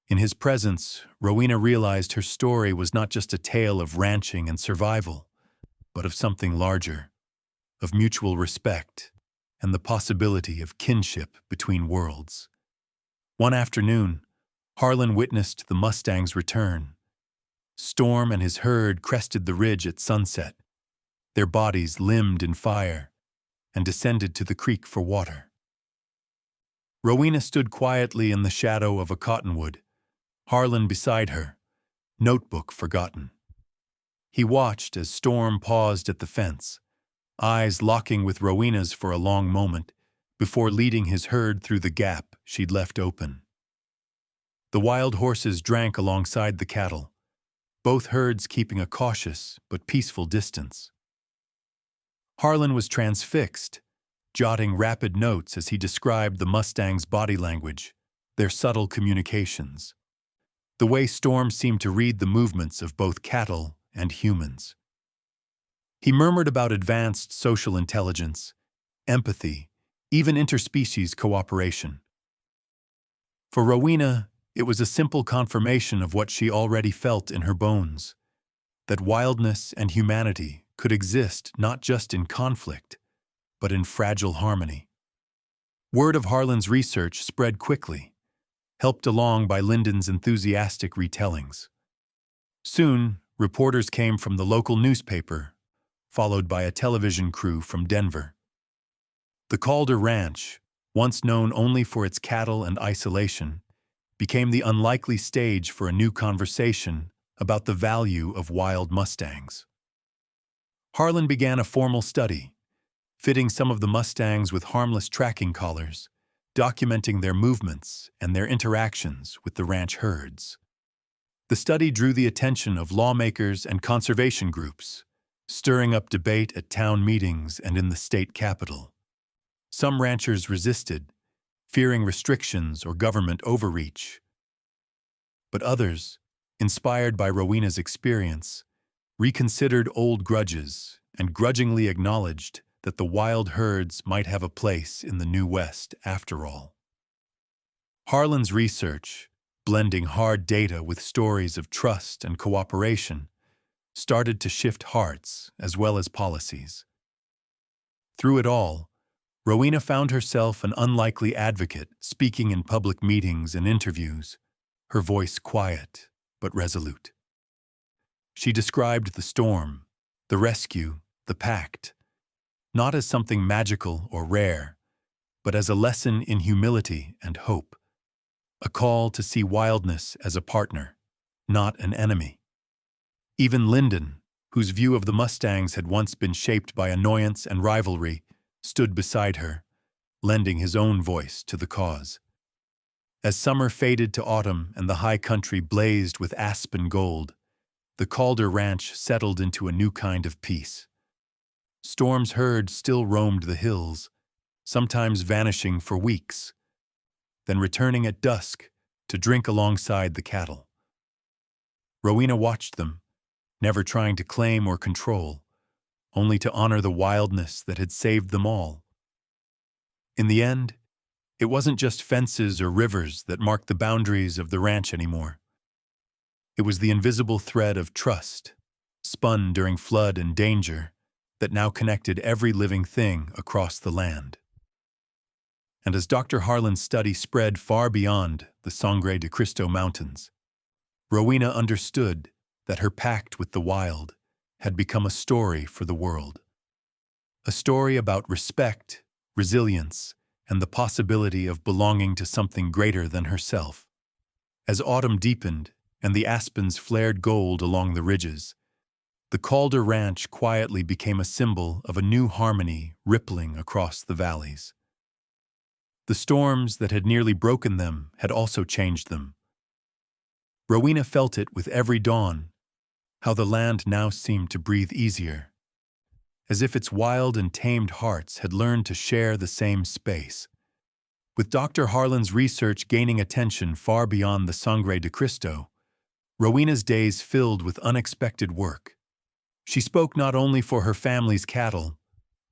In his presence, Rowena realized her story was not just a tale of ranching and survival, but of something larger, of mutual respect and the possibility of kinship between worlds. One afternoon, Harlan witnessed the Mustang's return. Storm and his herd crested the ridge at sunset, their bodies limbed in fire, and descended to the creek for water. Rowena stood quietly in the shadow of a cottonwood, Harlan beside her, notebook forgotten. He watched as Storm paused at the fence, eyes locking with Rowena's for a long moment before leading his herd through the gap she'd left open. The wild horses drank alongside the cattle, both herds keeping a cautious but peaceful distance. Harlan was transfixed, jotting rapid notes as he described the Mustang's body language, their subtle communications. the way Storm seemed to read the movements of both cattle and humans. He murmured about advanced social intelligence, empathy, even interspecies cooperation. For Rowena, it was a simple confirmation of what she already felt in her bones, that wildness and humanity could exist not just in conflict, but in fragile harmony. Word of Harlan's research spread quickly, helped along by Lyndon's enthusiastic retellings. Soon, reporters came from the local newspaper, followed by a television crew from Denver. The Calder Ranch, once known only for its cattle and isolation, became the unlikely stage for a new conversation about the value of wild Mustangs. Harlan began a formal study, fitting some of the Mustangs with harmless tracking collars, documenting their movements and their interactions with the ranch herds. The study drew the attention of lawmakers and conservation groups, stirring up debate at town meetings and in the state capitol. Some ranchers resisted, fearing restrictions or government overreach. But others, inspired by Rowena's experience, reconsidered old grudges and grudgingly acknowledged that the wild herds might have a place in the New West after all. Harlan's research, blending hard data with stories of trust and cooperation, started to shift hearts as well as policies. Through it all, Rowena found herself an unlikely advocate speaking in public meetings and interviews, her voice quiet but resolute. She described the storm, the rescue, the pact, not as something magical or rare, but as a lesson in humility and hope, a call to see wildness as a partner, not an enemy. Even Lyndon, whose view of the Mustangs had once been shaped by annoyance and rivalry, stood beside her, lending his own voice to the cause. As summer faded to autumn and the high country blazed with aspen gold, the Calder Ranch settled into a new kind of peace. Storm's herd still roamed the hills, sometimes vanishing for weeks, then returning at dusk to drink alongside the cattle. Rowena watched them, never trying to claim or control, only to honor the wildness that had saved them all. In the end, it wasn't just fences or rivers that marked the boundaries of the ranch anymore. It was the invisible thread of trust, spun during flood and danger, that now connected every living thing across the land. And as Dr. Harlan's study spread far beyond the Sangre de Cristo Mountains, Rowena understood that her pact with the wild had become a story for the world. A story about respect, resilience, and the possibility of belonging to something greater than herself. As autumn deepened and the aspens flared gold along the ridges, the Calder Ranch quietly became a symbol of a new harmony rippling across the valleys. The storms that had nearly broken them had also changed them. Rowena felt it with every dawn, how the land now seemed to breathe easier, as if its wild and tamed hearts had learned to share the same space. With Dr. Harlan's research gaining attention far beyond the Sangre de Cristo, Rowena's days filled with unexpected work. She spoke not only for her family's cattle,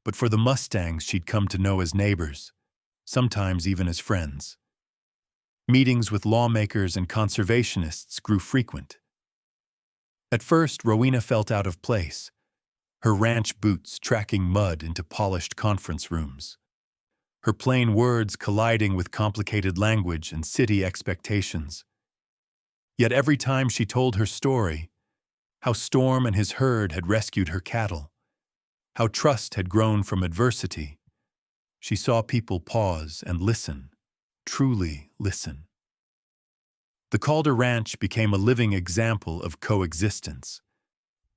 but for the Mustangs she'd come to know as neighbors, sometimes even as friends. Meetings with lawmakers and conservationists grew frequent. At first, Rowena felt out of place, her ranch boots tracking mud into polished conference rooms, her plain words colliding with complicated language and city expectations. Yet every time she told her story, how Storm and his herd had rescued her cattle, how trust had grown from adversity, she saw people pause and listen, truly listen. The Calder Ranch became a living example of coexistence.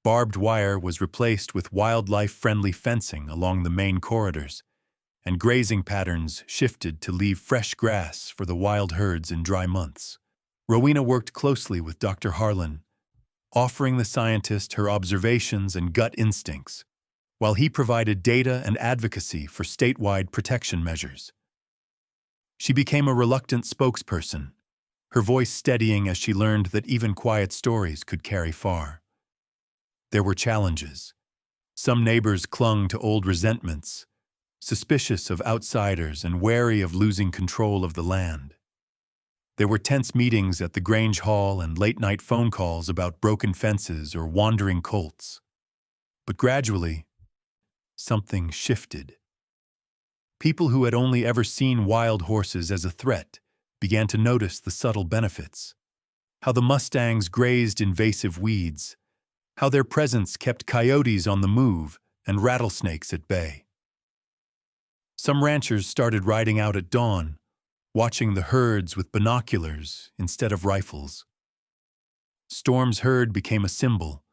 Barbed wire was replaced with wildlife-friendly fencing along the main corridors, and grazing patterns shifted to leave fresh grass for the wild herds in dry months. Rowena worked closely with Dr. Harlan, offering the scientist her observations and gut instincts, while he provided data and advocacy for statewide protection measures. She became a reluctant spokesperson, her voice steadying as she learned that even quiet stories could carry far. There were challenges. Some neighbors clung to old resentments, suspicious of outsiders and wary of losing control of the land. There were tense meetings at the Grange Hall and late-night phone calls about broken fences or wandering colts. But gradually, something shifted. People who had only ever seen wild horses as a threat began to notice the subtle benefits. How the Mustangs grazed invasive weeds, how their presence kept coyotes on the move and rattlesnakes at bay. Some ranchers started riding out at dawn, watching the herds with binoculars instead of rifles. Storm's herd became a symbol,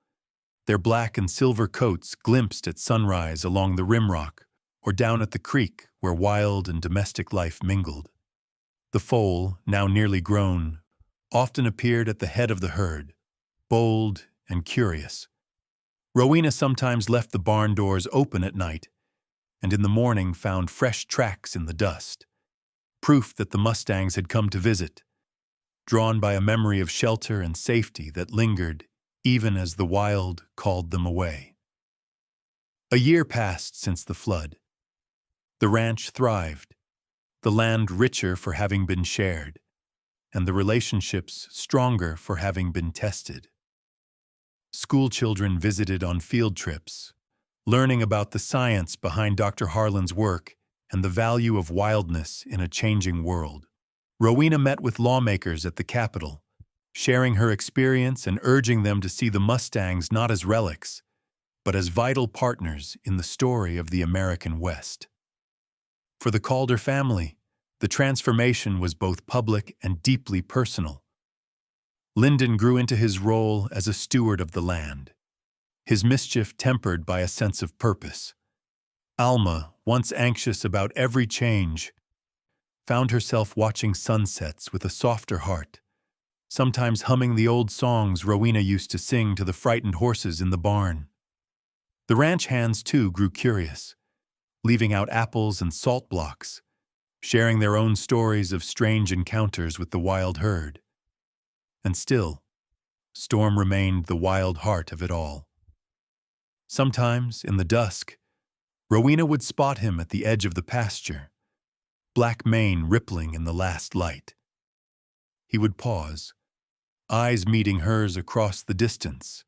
their black and silver coats glimpsed at sunrise along the rimrock or down at the creek where wild and domestic life mingled. The foal, now nearly grown, often appeared at the head of the herd, bold and curious. Rowena sometimes left the barn doors open at night, and in the morning found fresh tracks in the dust, proof that the Mustangs had come to visit, drawn by a memory of shelter and safety that lingered even as the wild called them away. A year passed since the flood. The ranch thrived, the land richer for having been shared, and the relationships stronger for having been tested. School children visited on field trips, learning about the science behind Dr. Harlan's work and the value of wildness in a changing world. Rowena met with lawmakers at the Capitol, sharing her experience and urging them to see the Mustangs not as relics, but as vital partners in the story of the American West. For the Calder family, the transformation was both public and deeply personal. Lyndon grew into his role as a steward of the land, his mischief tempered by a sense of purpose. Alma, once anxious about every change, found herself watching sunsets with a softer heart, sometimes humming the old songs Rowena used to sing to the frightened horses in the barn. The ranch hands, too, grew curious, leaving out apples and salt blocks, sharing their own stories of strange encounters with the wild herd. And still, Storm remained the wild heart of it all. Sometimes, in the dusk, Rowena would spot him at the edge of the pasture, black mane rippling in the last light. He would pause, eyes meeting hers across the distance,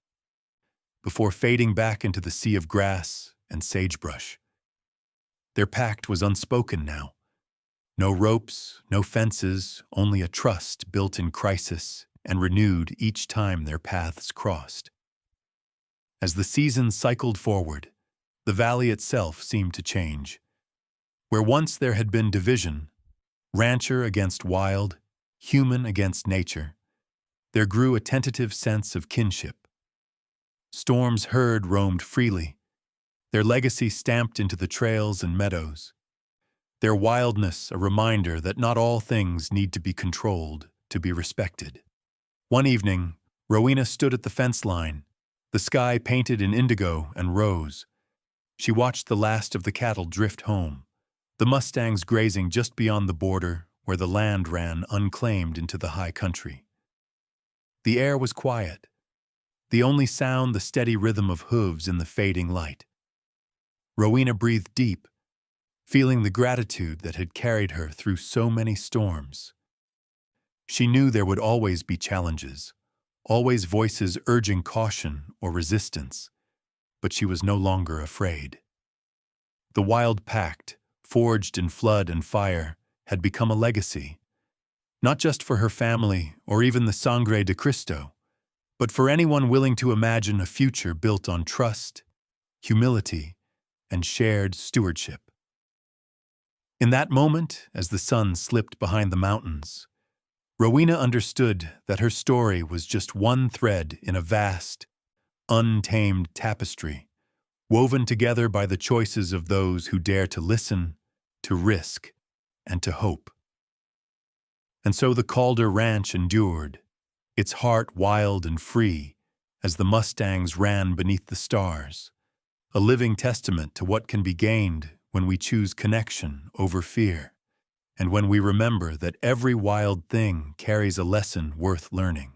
before fading back into the sea of grass and sagebrush. Their pact was unspoken now. No ropes, no fences, only a trust built in crisis and renewed each time their paths crossed. As the seasons cycled forward, the valley itself seemed to change. Where once there had been division, rancher against wild, human against nature, there grew a tentative sense of kinship. Storm's herd roamed freely, their legacy stamped into the trails and meadows, their wildness a reminder that not all things need to be controlled to be respected. One evening, Rowena stood at the fence line, the sky painted in indigo and rose. She watched the last of the cattle drift home, the Mustangs grazing just beyond the border where the land ran unclaimed into the high country. The air was quiet, the only sound the steady rhythm of hooves in the fading light. Rowena breathed deep, feeling the gratitude that had carried her through so many storms. She knew there would always be challenges, always voices urging caution or resistance, but she was no longer afraid. The wild pact, forged in flood and fire, had become a legacy, not just for her family or even the Sangre de Cristo, but for anyone willing to imagine a future built on trust, humility, and shared stewardship. In that moment, as the sun slipped behind the mountains, Rowena understood that her story was just one thread in a vast, untamed tapestry, woven together by the choices of those who dare to listen, to risk, and to hope. And so the Calder Ranch endured, its heart wild and free, as the Mustangs ran beneath the stars, a living testament to what can be gained when we choose connection over fear, and when we remember that every wild thing carries a lesson worth learning.